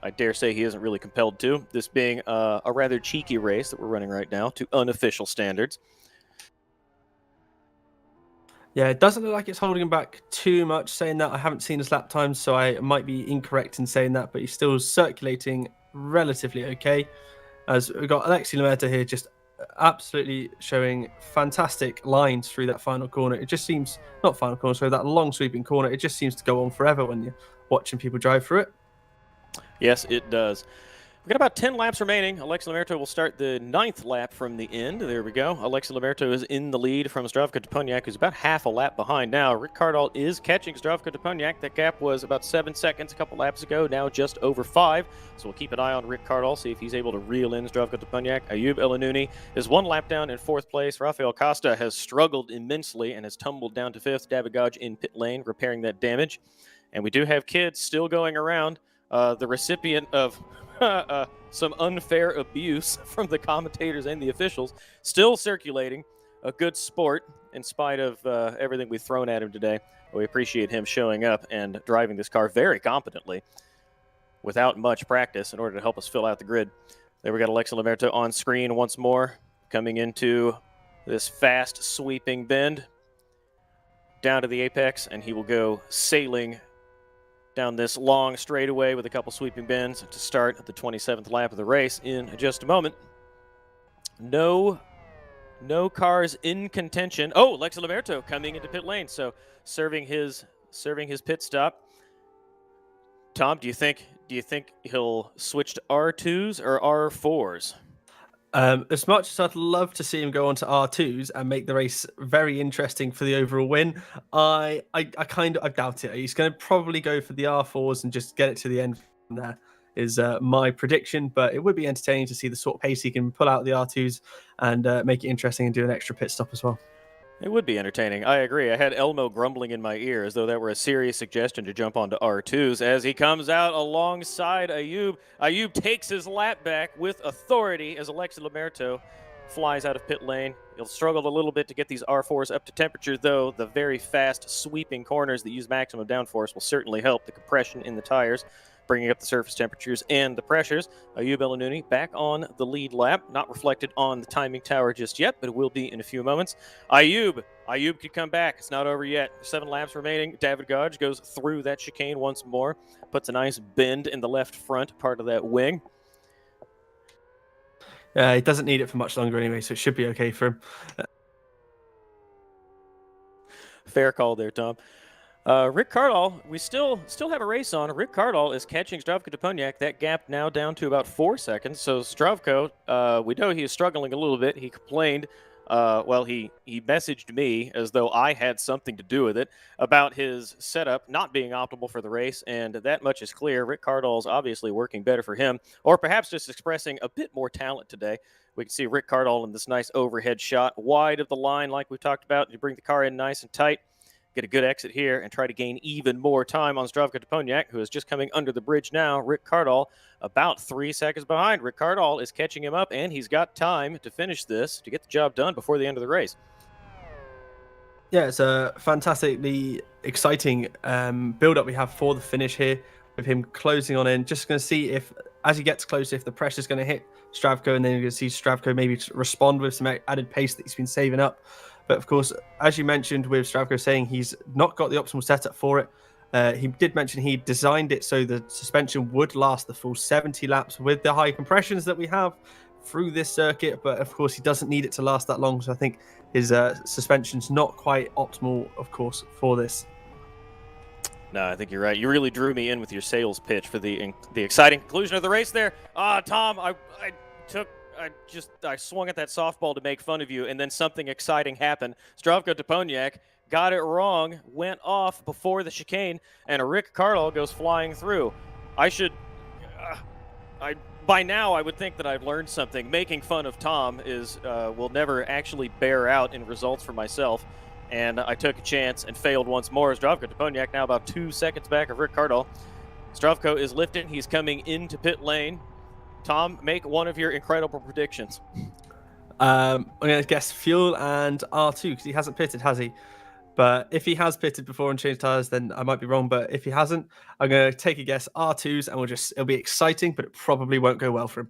I dare say he isn't really compelled to, this being a rather cheeky race that we're running right now to unofficial standards. Yeah, it doesn't look like it's holding him back too much. Saying that, I haven't seen his lap times, so I might be incorrect in saying that, but he's still circulating relatively okay. As we've got Alexi Lamerto here just absolutely showing fantastic lines through that final corner. It just seems, not final corner, so that long sweeping corner, it just seems to go on forever when you're watching people drive through it. Yes, it does. We've got about 10 laps remaining. Alexi Lamerto will start the 9th lap from the end. There we go. Alexi Lamerto is in the lead from Zdravko Toponiak, who's about half a lap behind now. Rick Cardall is catching Zdravko Toponiak. That gap was about 7 seconds a couple laps ago, now just over 5. So we'll keep an eye on Rick Cardall, see if he's able to reel in Zdravko Toponiak. Ayub Elanuni is 1 lap down in 4th place. Rafael Costa has struggled immensely and has tumbled down to 5th. David Gage in pit lane, repairing that damage. And we do have kids still going around. The recipient of some unfair abuse from the commentators and the officials, still circulating. A good sport in spite of everything we've thrown at him today. We appreciate him showing up and driving this car very competently without much practice in order to help us fill out the grid. There we got Alexi Lamerto on screen once more, coming into this fast sweeping bend down to the apex, and he will go sailing down this long straightaway with a couple sweeping bends to start the 27th lap of the race in just a moment. No cars in contention. Oh, Alexi Lamerto coming into pit lane, so serving his pit stop. Tom, do you think he'll switch to R2s or R4s? As much as I'd love to see him go on to R2s and make the race very interesting for the overall win, I doubt it. He's going to probably go for the R4s and just get it to the end from there, is my prediction. But it would be entertaining to see the sort of pace he can pull out the R2s and make it interesting and do an extra pit stop as well. It would be entertaining. I agree. I had Elmo grumbling in my ear as though that were a serious suggestion to jump onto R2s as he comes out alongside Ayub. Ayub takes his lap back with authority as Alexi Lamerto flies out of pit lane. He'll struggle a little bit to get these R4s up to temperature, though. The very fast sweeping corners that use maximum downforce will certainly help the compression in the tires, bringing up the surface temperatures and the pressures. Ayub Elanuni back on the lead lap, not reflected on the timing tower just yet, but it will be in a few moments. Ayub could come back. It's not over yet. 7 laps remaining. David Gage goes through that chicane once more, puts a nice bend in the left front part of that wing. He doesn't need it for much longer anyway, so it should be okay for him. Fair call there, Tom. Rick Cardall, we still have a race on. Rick Cardall is catching Zdravko Toponiak. That gap now down to about 4 seconds. So Zdravko, we know he is struggling a little bit. He complained, he messaged me as though I had something to do with it about his setup not being optimal for the race, and that much is clear. Rick Cardall's obviously working better for him, or perhaps just expressing a bit more talent today. We can see Rick Cardall in this nice overhead shot, wide of the line like we talked about. You bring the car in nice and tight. Get a good exit here and try to gain even more time on Zdravko Toponiak, who is just coming under the bridge now. Rick Cardall about 3 seconds behind. Rick Cardall is catching him up, and he's got time to finish this, to get the job done before the end of the race. Yeah, it's a fantastically exciting build-up we have for the finish here, with him closing on in. Just going to see if, as he gets closer, if the pressure's going to hit Zdravko, and then you're going to see Zdravko maybe respond with some added pace that he's been saving up. But of course, as you mentioned, with Zdravko saying he's not got the optimal setup for it, he did mention he designed it so the suspension would last the full 70 laps with the high compressions that we have through this circuit. But of course, he doesn't need it to last that long. So I think his suspension's not quite optimal, of course, for this. No, I think you're right. You really drew me in with your sales pitch for the exciting conclusion of the race there. Tom, I swung at that softball to make fun of you, and then something exciting happened. Zdravko Toponiak got it wrong, went off before the chicane, and Rick Cardall goes flying through. By now, I would think that I've learned something. Making fun of Tom will never actually bear out in results for myself, and I took a chance and failed once more. Zdravko Toponiak now about 2 seconds back of Rick Cardall. Zdravko is lifting. He's coming into pit lane. Tom, make one of your incredible predictions. I'm going to guess fuel and R2 because he hasn't pitted, has he? But if he has pitted before and changed tires, then I might be wrong. But if he hasn't, I'm going to take a guess R2s, and it'll be exciting, but it probably won't go well for him.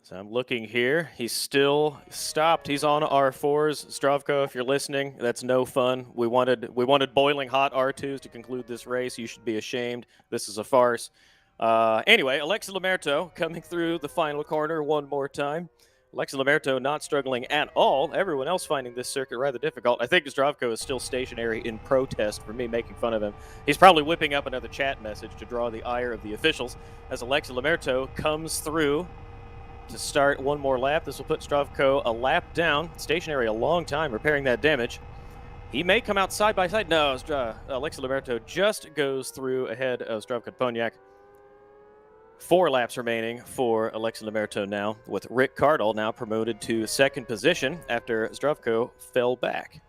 So I'm looking here. He's still stopped. He's on R4s. Zdravko, if you're listening, that's no fun. We wanted boiling hot R2s to conclude this race. You should be ashamed. This is a farce. Anyway, Alexi Lamerto coming through the final corner one more time. Alexi Lamerto not struggling at all. Everyone else finding this circuit rather difficult. I think Zdravko is still stationary in protest for me making fun of him. He's probably whipping up another chat message to draw the ire of the officials as Alexi Lamerto comes through to start one more lap. This will put Zdravko a lap down, stationary a long time, repairing that damage. He may come out side by side. No, Alexi Lamerto just goes through ahead of Zdravko Duponiak. 4 laps remaining for Alexi Lamerto now, with Rick Cardle now promoted to second position after Zdravko fell back.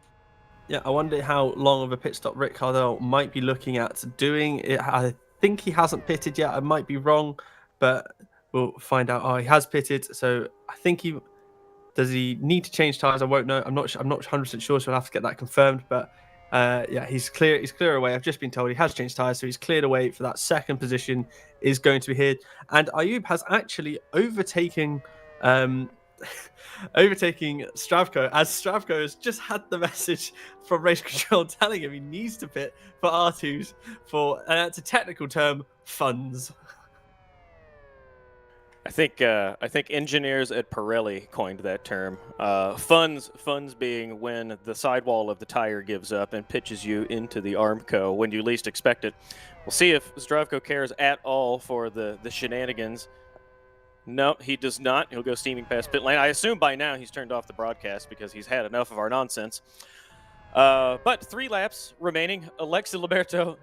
Yeah, I wonder how long of a pit stop Rick Cardle might be looking at doing. I think he hasn't pitted yet. I might be wrong, but we'll find out. Oh, he has pitted, so I think he... Does he need to change tires? I won't know. I'm not 100% sure, so we'll have to get that confirmed. But yeah, he's clear away. I've just been told he has changed tires, so he's cleared away for that second position. Is going to be here, and Ayub has actually overtaken Zdravko, as Zdravko has just had the message from race control telling him he needs to pit for R2s for, it's a technical term, funds. I think engineers at Pirelli coined that term. Funds being when the sidewall of the tire gives up and pitches you into the Armco when you least expect it. We'll see if Zdravko cares at all for the shenanigans. No, he does not. He'll go steaming past pit lane. I assume by now he's turned off the broadcast because he's had enough of our nonsense. But 3 laps remaining. Alexi Lamerto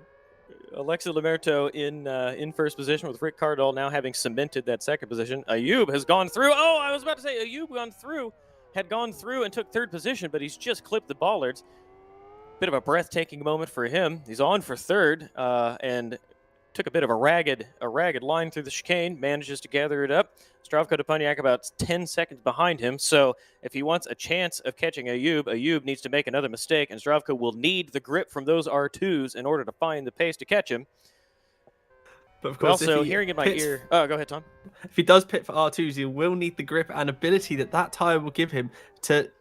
in first position with Rick Cardle now having cemented that second position. Ayub has gone through. Oh, I was about to say Ayub had gone through and took third position, but he's just clipped the bollards. Bit of a breathtaking moment for him. He's on for third and took a bit of a ragged line through the chicane, manages to gather it up. Zdravko Duponiak about 10 seconds behind him, so if he wants a chance of catching Ayub needs to make another mistake, and Zdravko will need the grip from those R2s in order to find the pace to catch him. But of course, also, hearing in my ear... Oh, go ahead, Tom. If he does pit for R2s, he will need the grip and ability that tire will give him to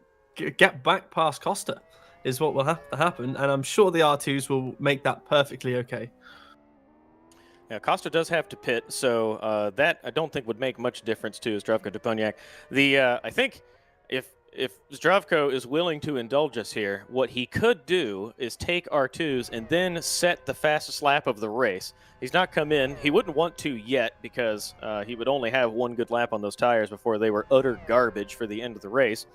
get back past Costa, is what will have to happen, and I'm sure the R2s will make that perfectly okay. Yeah, Costa does have to pit, so that I don't think would make much difference to Zdravko Duponiak. I think if Zdravko is willing to indulge us here, what he could do is take R2s and then set the fastest lap of the race. He's not come in. He wouldn't want to yet because he would only have one good lap on those tires before they were utter garbage for the end of the race.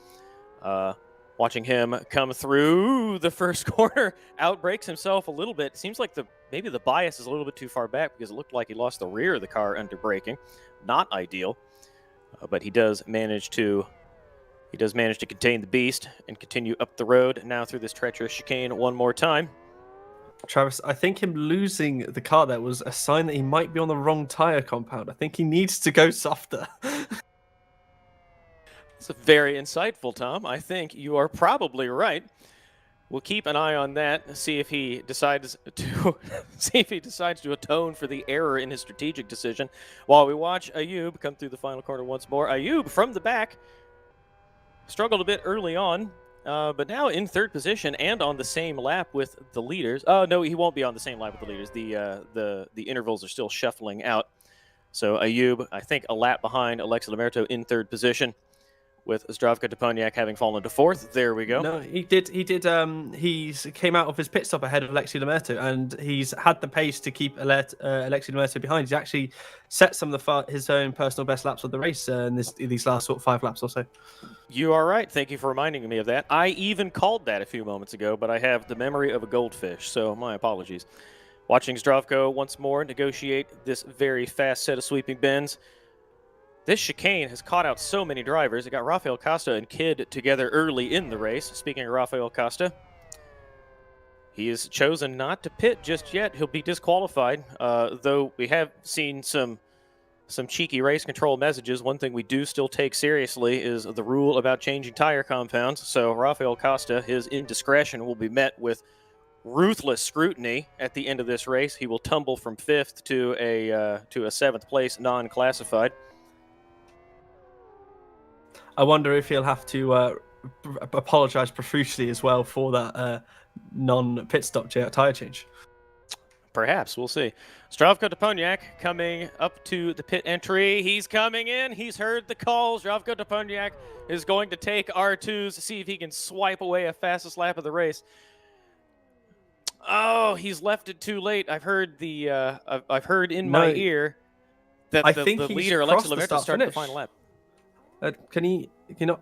Watching him come through the first corner, outbrakes himself a little bit. Seems like maybe the bias is a little bit too far back because it looked like he lost the rear of the car under braking. Not ideal, but he does manage to contain the beast and continue up the road now through this treacherous chicane one more time. Travis, I think him losing the car there was a sign that he might be on the wrong tire compound. I think he needs to go softer. It's very insightful, Tom. I think you are probably right. We'll keep an eye on that, see if he decides to atone for the error in his strategic decision while we watch Ayub come through the final corner once more. Ayub from the back struggled a bit early on, but now in third position and on the same lap with the leaders. Oh, no, he won't be on the same lap with the leaders. The intervals are still shuffling out. So Ayub, I think, a lap behind Alexi Lamerto in third position, with Zdravko Duponiak having fallen to fourth. There we go. No, he did. He came out of his pit stop ahead of Alexi Lamerto, and he's had the pace to keep Alexi Lamerto behind. He's actually set some of his own personal best laps of the race in these last 5 laps or so. You are right. Thank you for reminding me of that. I even called that a few moments ago, but I have the memory of a goldfish, so my apologies. Watching Zdravko once more negotiate this very fast set of sweeping bends. This chicane has caught out so many drivers. It got Rafael Costa and Kidd together early in the race. Speaking of Rafael Costa, he has chosen not to pit just yet. He'll be disqualified, though we have seen some cheeky race control messages. One thing we do still take seriously is the rule about changing tire compounds. So Rafael Costa, his indiscretion will be met with ruthless scrutiny at the end of this race. He will tumble from 5th to a 7th place non-classified. I wonder if he'll have to apologize profusely as well for that non-pit stop tire change. Perhaps. We'll see. Zdravko Doponiak coming up to the pit entry. He's coming in. He's heard the call. Zdravko Doponiak is going to take R2's, see if he can swipe away a fastest lap of the race. Oh, he's left it too late. I've heard my ear that I the think he's leader, Alexis crossed the Lamerto, started the start-finish. final lap. Can you not?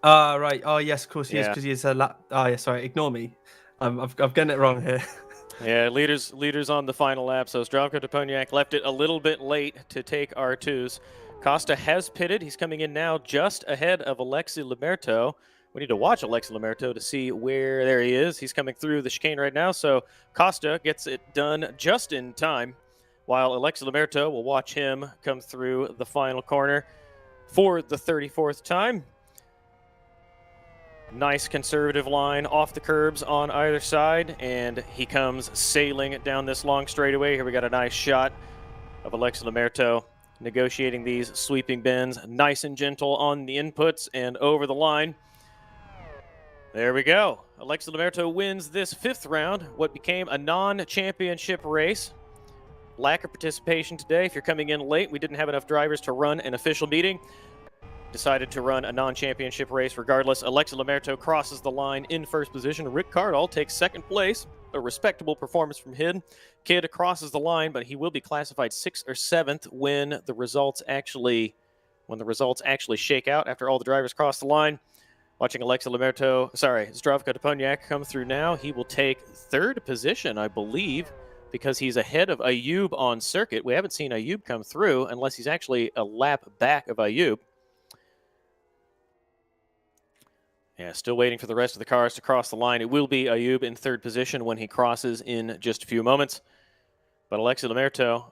Right. Oh, yes, of course he is, Yeah. because he is a lap. Oh, yeah, sorry. Ignore me. I've gotten it wrong here. Yeah, leaders on the final lap. So Zdravko Doponiak left it a little bit late to take R2's. Costa has pitted. He's coming in now just ahead of Alexis Lamerto. We need to watch Alexis Lamerto to see where there he is. He's coming through the chicane right now. So Costa gets it done just in time, while Alexis Lamerto will watch him come through the final corner for the 34th time. Nice conservative line off the curbs on either side, and he comes sailing down this long straightaway. Here we got a nice shot of Alexis Lamerto negotiating these sweeping bends, nice and gentle on the inputs and over the line. There we go. Alexis Lamerto wins this 5th round, what became a non-championship race. Lack of participation today. If you're coming in late, we didn't have enough drivers to run an official meeting. Decided to run a non-championship race regardless. Alexis Lamerto crosses the line in 1st position. Rick Cardall takes 2nd place. A respectable performance from him. Kidd crosses the line, but he will be classified 6th or 7th when the results actually shake out after all the drivers cross the line. Watching Zdravko Doponiak come through now. He will take 3rd position, I believe, because he's ahead of Ayub on circuit. We haven't seen Ayub come through unless he's actually a lap back of Ayub. Yeah, still waiting for the rest of the cars to cross the line. It will be Ayub in 3rd position when he crosses in just a few moments. But Alexis Lamerto,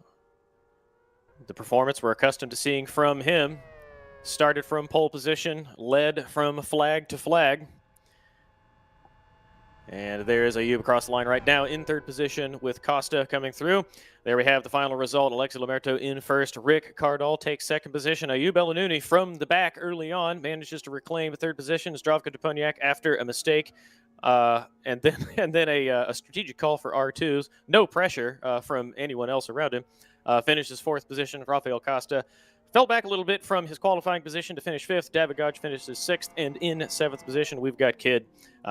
the performance we're accustomed to seeing from him, started from pole position, led from flag to flag. And there is Ayub across the line right now in 3rd position with Costa coming through. There we have the final result. Alexis Lamerto in 1st. Rick Cardall takes 2nd position. Ayub El-Anouni from the back early on manages to reclaim 3rd position. Zdravko Doponiak after a mistake. And then a strategic call for R2s. No pressure from anyone else around him. Finishes 4th position. Rafael Costa fell back a little bit from his qualifying position to finish 5th. David Gauge finishes 6th, and in 7th position, we've got Kidd.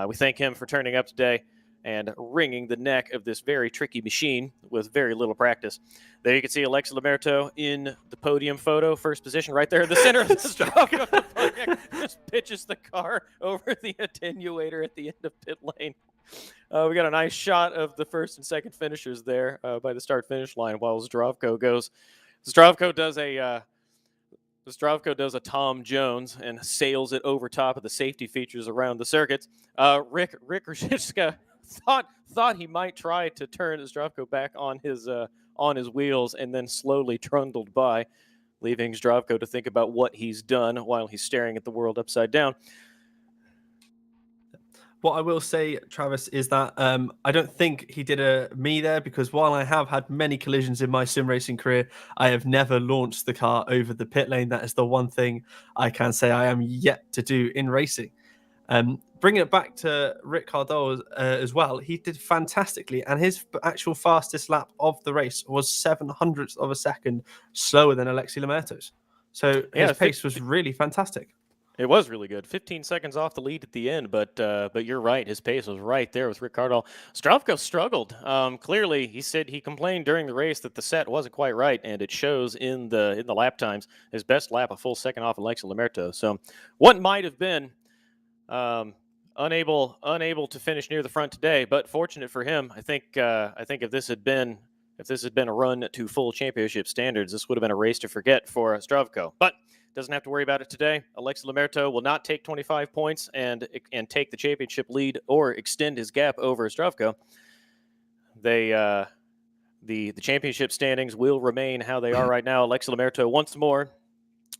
We thank him for turning up today and wringing the neck of this very tricky machine with very little practice. There you can see Alexis Lamerto in the podium photo, 1st position right there in the center of the stroke. Just pitches the car over the attenuator at the end of pit lane. We got a nice shot of the 1st and 2nd finishers there by the start-finish line while Zdravko does a Tom Jones and sails it over top of the safety features around the circuits. Rick Rashitska thought he might try to turn Zdravko back on his wheels and then slowly trundled by, leaving Zdravko to think about what he's done while he's staring at the world upside down. What I will say, Travis, is that I don't think he did me there, because while I have had many collisions in my sim racing career, I have never launched the car over the pit lane. That is the one thing I can say I am yet to do in racing. Bringing it back to Rick Cardall as well, he did fantastically, and his actual fastest lap of the race was 0.07 of a second slower than Alexis Lamerto's. So his pace was really fantastic. It was really good. 15 seconds off the lead at the end, but you're right. His pace was right there with Rick Cardall. Zdravko struggled. Clearly, he said he complained during the race that the set wasn't quite right, and it shows in the lap times. His best lap, a full second off Alexis Lamerto. So, what might have been unable to finish near the front today, but fortunate for him. I think if this had been a run to full championship standards, this would have been a race to forget for Zdravko. But doesn't have to worry about it today. Alexis Lamerto will not take 25 points and take the championship lead or extend his gap over Zdravko. The championship standings will remain how they are right now. Alexis Lamerto once more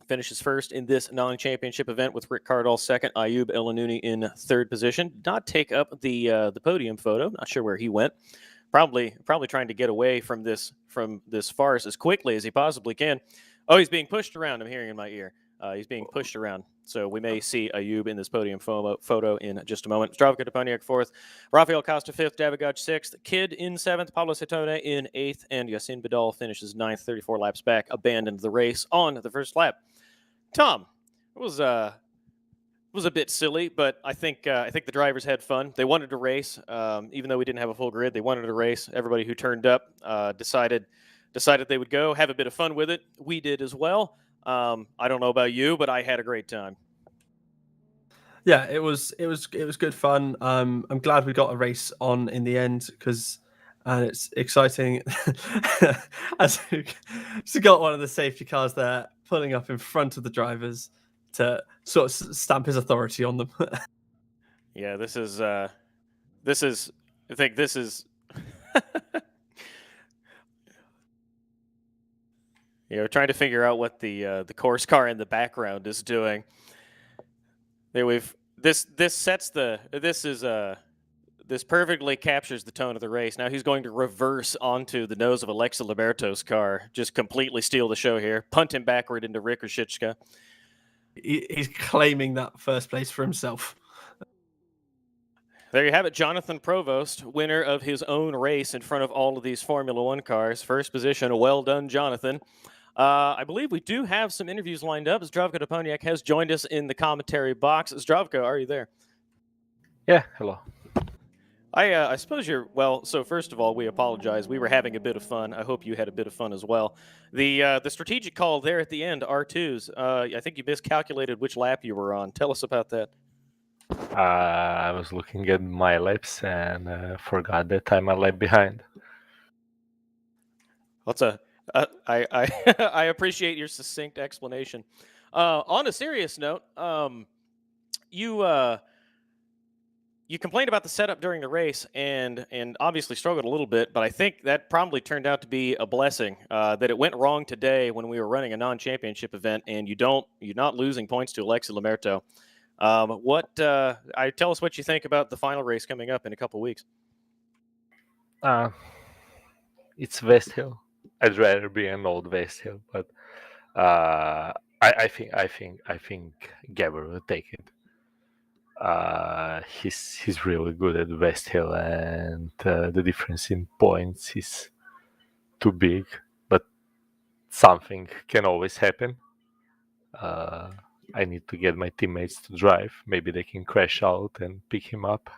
finishes 1st in this non-championship event with Rick Cardall 2nd, Ayub El-Anouni in 3rd position. Not take up the podium photo. Not sure where he went. Probably trying to get away from this farce as quickly as he possibly can. Oh, he's being pushed around. I'm hearing in my ear. He's being pushed around. So we may see Ayub in this podium photo in just a moment. Zdravko Deponiak fourth, Rafael Costa fifth, Davigaj sixth, Kidd in seventh, Pablo Setone in eighth, and Yacine Bidal finishes ninth, 34 laps back, abandoned the race on the first lap. Tom, it was a bit silly, but I think the drivers had fun. They wanted to race, even though we didn't have a full grid. They wanted to race. Everybody who turned up decided they would go have a bit of fun with it. We did as well. I don't know about you, but I had a great time. Yeah, it was good fun. I'm glad we got a race on in the end because it's exciting. As we got one of the safety cars there pulling up in front of the drivers to sort of stamp his authority on them. Yeah, this is I think this is trying to figure out what the course car in the background is doing. There this perfectly captures the tone of the race. Now he's going to reverse onto the nose of Alexa Liberto's car, just completely steal the show here, punt him backward into Rick Rashitska. He's claiming that first place for himself. There you have it, Jonathan Provost, winner of his own race in front of all of these Formula One cars. First position, well done, Jonathan. I believe we do have some interviews lined up. Zdravko Deponiak has joined us in the commentary box. Zdravko, are you there? Yeah, hello. I suppose you're well. So first of all, we apologize. We were having a bit of fun. I hope you had a bit of fun as well. The strategic call there at the end, R2s. I think you miscalculated which lap you were on. Tell us about that. I was looking at my laps and forgot that I'm a lap behind. I appreciate your succinct explanation. On a serious note, you complained about the setup during the race and obviously struggled a little bit, but I think that probably turned out to be a blessing that it went wrong today when we were running a non-championship event and you're not losing points to Alexa Liberto. Tell us what you think about the final race coming up in a couple weeks. It's West Hill. I'd rather be an old West Hill, but I think Gabber will take it. He's really good at West Hill, and the difference in points is too big. But something can always happen. I need to get my teammates to drive. Maybe they can crash out and pick him up.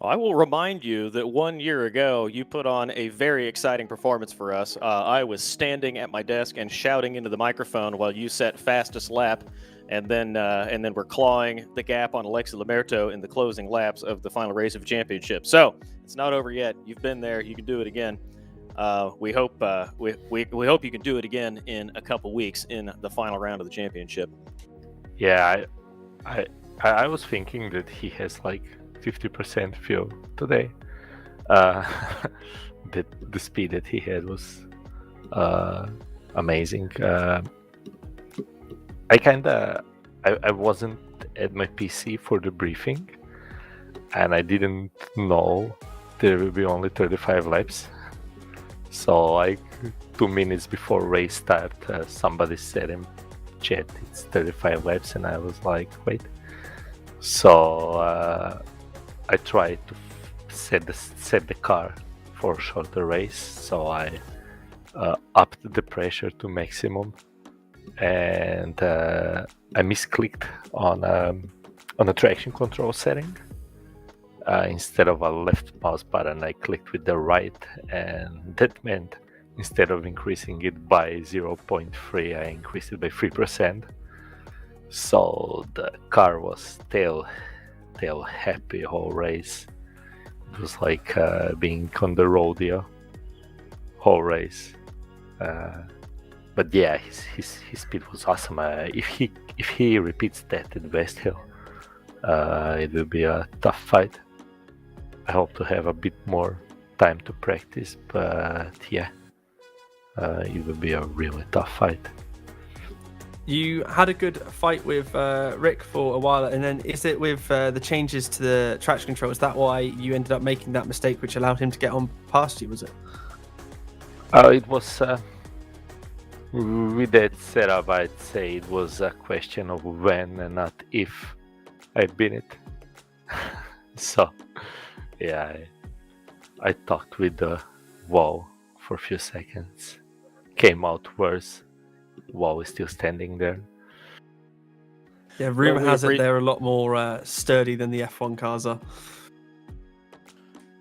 I will remind you that 1 year ago, you put on a very exciting performance for us. I was standing at my desk and shouting into the microphone while you set fastest lap, and then we're clawing the gap on Alexa Liberto in the closing laps of the final race of the championship. So it's not over yet. You've been there. You can do it again. We hope we hope you can do it again in a couple weeks in the final round of the championship. Yeah, I was thinking that he has like 50% fuel today. That the speed that he had was amazing. I wasn't at my PC for the briefing, and I didn't know there will be only 35 laps. So like 2 minutes before race start, somebody said in chat it's 35 laps, and I was like, wait. So I tried to set the car for a shorter race, so I upped the pressure to maximum, and I misclicked on a traction control setting. Instead of a left mouse button, I clicked with the right, and that meant instead of increasing it by 0.3, I increased it by 3%. So the car was tail happy whole race. It was like being on the rodeo whole race. But yeah, his speed was awesome. If he repeats that at West Hill, it will be a tough fight. I hope to have a bit more time to practice, but yeah, it will be a really tough fight. You had a good fight with Rick for a while, and then is it with the changes to the traction control? Is that why you ended up making that mistake, which allowed him to get on past you? Was it? It was With that setup, I'd say it was a question of when and not if I beat it. So, yeah, I talked with the wall for a few seconds. Came out worse. Wall is still standing there. Yeah, rumor we has it they're a lot more sturdy than the F1 cars are.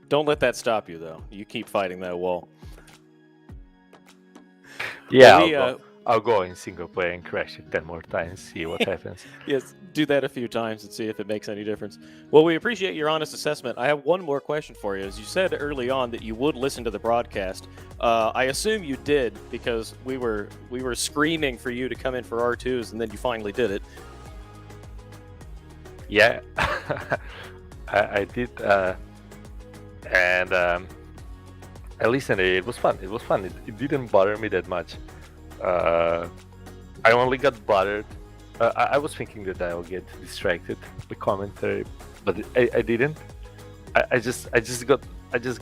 Don't let that stop you, though. You keep fighting that wall. Yeah, Well, I'll go in single player and crash it 10 more times, see what happens. Yes, do that a few times and see if it makes any difference. Well, we appreciate your honest assessment. I have one more question for you. As you said early on that you would listen to the broadcast, I assume you did because we were screaming for you to come in for R2s, and then you finally did it. Yeah, I did, and I listened. It was fun. It didn't bother me that much. I only got bothered. I was thinking that I'll get distracted with the commentary, but I didn't. I just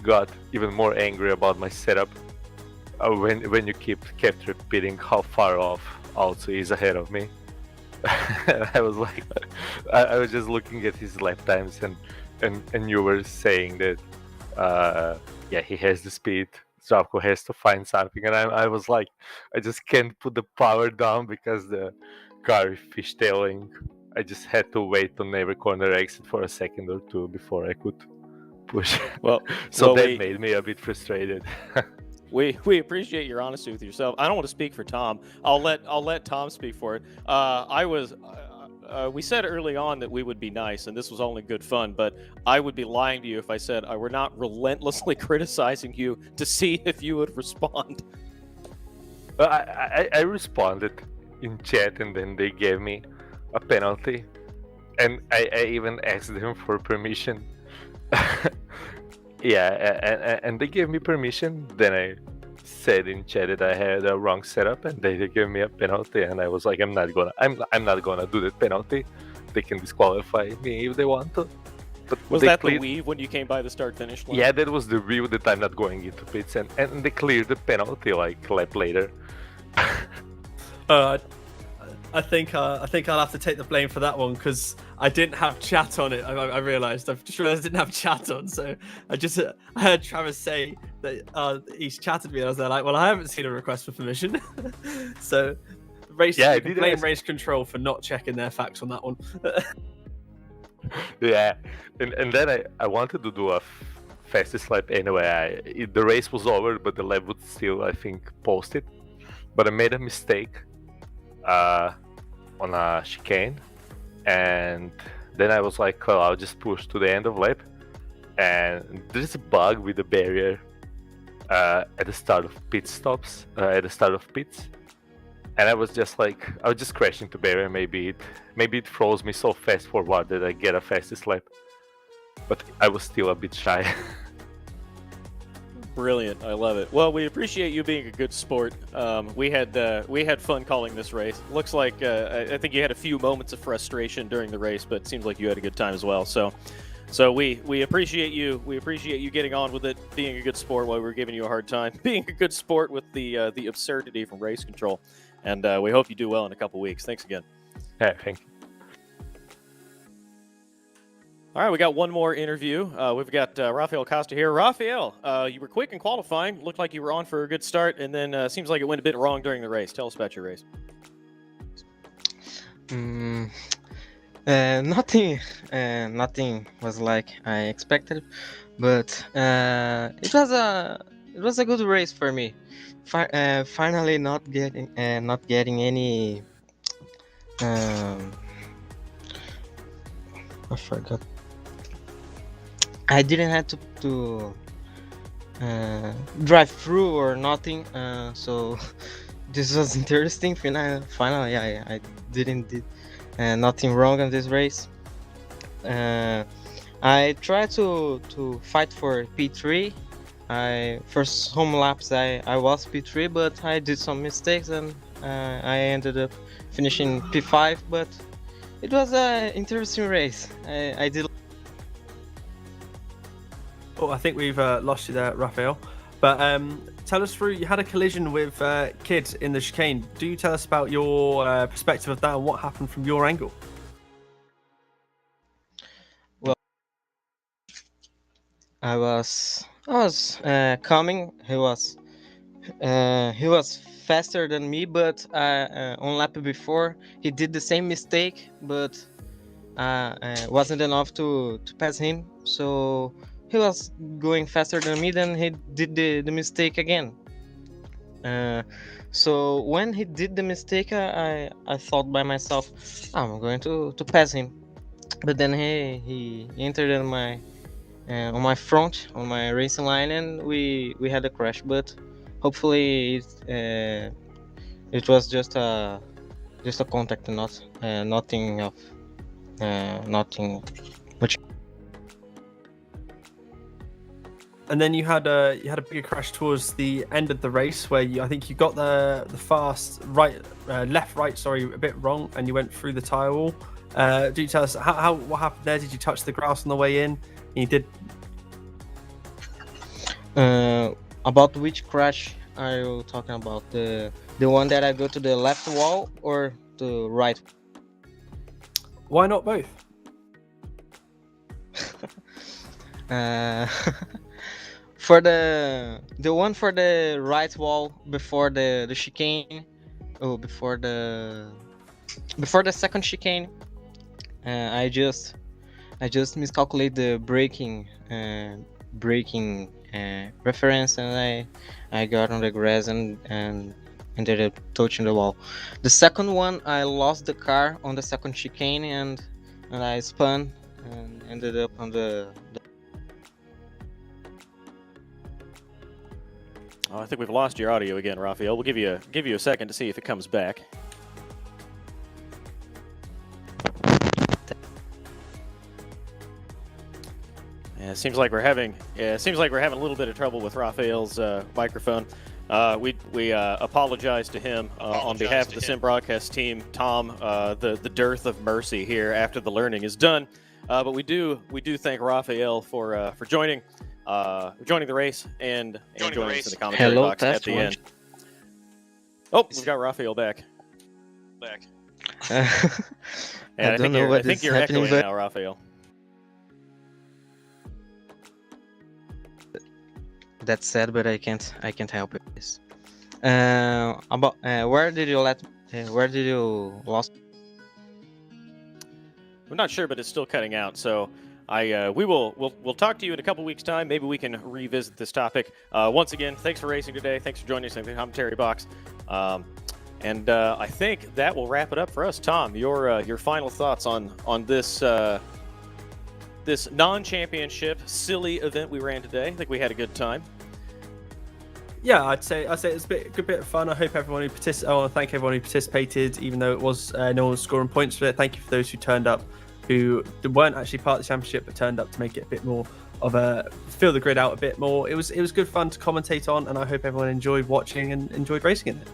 got even more angry about my setup when you kept repeating how far off also is ahead of me. I was like, I was just looking at his lap times, and you were saying that, yeah, he has the speed. Zdravko has to find something, and I was like, I just can't put the power down because the car is fishtailing. I just had to wait on every corner exit for a second or two before I could push. Well, so that made me a bit frustrated. We appreciate your honesty with yourself. I don't want to speak for Tom. I'll let Tom speak for it. We said early on that we would be nice, and this was only good fun. But I would be lying to you if I said we're not relentlessly criticizing you to see if you would respond. I responded in chat, and then they gave me a penalty, and I even asked them for permission. Yeah, and they gave me permission. Then I said in chat that I had a wrong setup, and they gave me a penalty. And I was like, I'm not gonna do that penalty. They can disqualify me if they want to. But was that the weave when you came by the start finish line? Yeah, that was the weave that I'm not going into pits, and they cleared the penalty like a lap later. I think I'll have to take the blame for that one because I didn't have chat on it. I realized. I've just realized I didn't have chat on, so I heard Travis say that he's chatted me, and I was there like, well, I haven't seen a request for permission. So blame race control for not checking their facts on that one. Yeah, and then I wanted to do a fastest lap anyway. The race was over, but the lap would still, I think, post it. But I made a mistake on a chicane, and then I was like, well, I'll just push to the end of lap. And there's a bug with the barrier at the start of pit stops, at the start of pits. And I was just like, I was just crashing to barrier. Maybe it throws me so fast forward that I get a fastest lap. But I was still a bit shy. Brilliant, I love it. Well, we appreciate you being a good sport. We had fun calling this race. Looks like I think you had a few moments of frustration during the race, but it seems like you had a good time as well. So we appreciate you. We appreciate you getting on with it, being a good sport while we were giving you a hard time, being a good sport with the absurdity from race control. And we hope you do well in a couple weeks. Thanks again. Yeah, thank you. All right, we got one more interview. We've got Rafael Costa here. Rafael, you were quick in qualifying. Looked like you were on for a good start, and then seems like it went a bit wrong during the race. Tell us about your race. Nothing was like I expected, but it was a good race for me. Finally, not getting any. I forgot. I didn't have to drive through or nothing. So this was interesting. Finally, I didn't did nothing wrong on this race. I tried to fight for P3. First home laps I was P3, but I did some mistakes and I ended up finishing P5. But it was an interesting race. I did. Oh, I think we've lost you there, Rafael. But tell us through, you had a collision with Kid in the chicane. Do you tell us about your perspective of that and what happened from your angle? I was coming. He was faster than me, but on lap before he did the same mistake, but wasn't enough to pass him. So he was going faster than me. Then he did the mistake again. So when he did the mistake, I thought by myself, I'm going to pass him. But then he entered in my on my front, on my racing line, and we had a crash. But hopefully it was just a contact, not nothing of nothing much. And then you had a bigger crash towards the end of the race where I think you got the fast left right a bit wrong, and you went through the tyre wall. Do you tell us what happened there? Did you touch the grass on the way in? You did. About which crash are you talking about? The one that I go to the left wall or the right? Why not both? For the one for the right wall before the chicane, before the second chicane, I just miscalculate the braking reference, and I got on the grass and ended up touching the wall. The second one, I lost the car on the second chicane, and I spun and ended up on the. Oh, I think we've lost your audio again, Raphael. We'll give you a second to see if it comes back. Yeah, it seems like we're having a little bit of trouble with Raphael's microphone. We apologize to him on behalf of the Sim Broadcast team, Tom. The dearth of mercy here after the learning is done, but we do thank Raphael for joining the race and joining us in the commentary box at the end. Oh, we've got Raphael back. I think you're echoing now, Raphael. That's sad, but I can't help it. About where did you lost? I'm not sure, but it's still cutting out. So we'll talk to you in a couple weeks' time. Maybe we can revisit this topic. Once again, thanks for racing today. Thanks for joining us in the commentary box. And I think that will wrap it up for us. Tom, your final thoughts on this this non-championship silly event we ran today. I think we had a good time. Yeah, I'd say it's a good bit of fun. I hope everyone who participated. I want to thank everyone who participated, even though it was no one was scoring points for it. Thank you for those who turned up, who weren't actually part of the championship, but turned up to make it a bit more of a fill the grid out a bit more. It was good fun to commentate on, and I hope everyone enjoyed watching and enjoyed racing in it.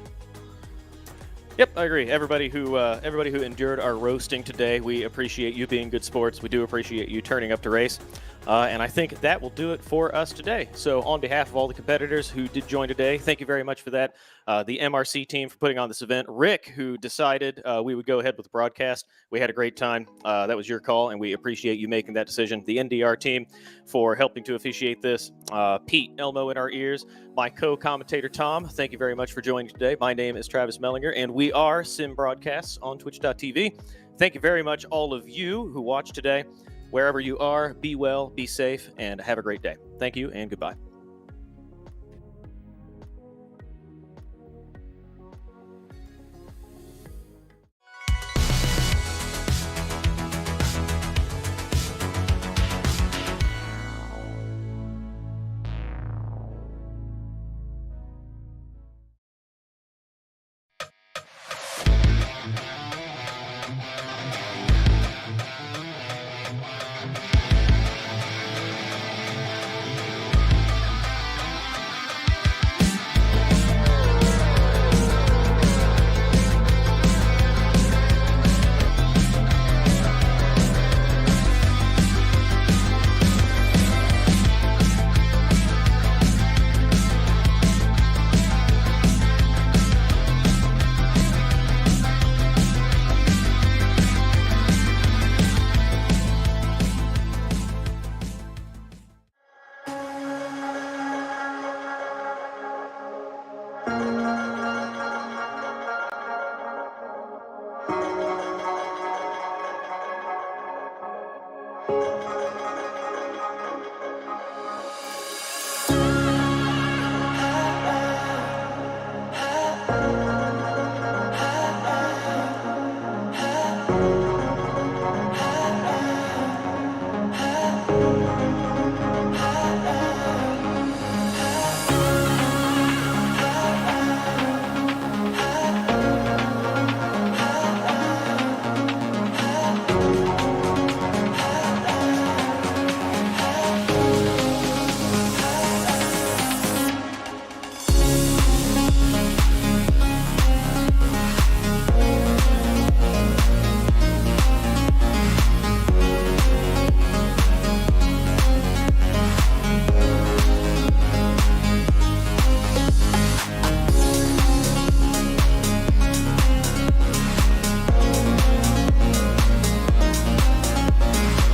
Yep, I agree. Everybody who endured our roasting today, we appreciate you being good sports. We do appreciate you turning up to race. And I think that will do it for us today. So on behalf of all the competitors who did join today, thank you very much for that. The MRC team for putting on this event. Rick, who decided we would go ahead with the broadcast. We had a great time. That was your call, and we appreciate you making that decision. The NDR team for helping to officiate this. Pete, Elmo in our ears. My co-commentator, Tom, thank you very much for joining today. My name is Travis Mehlinger, and we are Sim Broadcasts on Twitch.tv. Thank you very much, all of you who watched today. Wherever you are, be well, be safe, and have a great day. Thank you, and goodbye.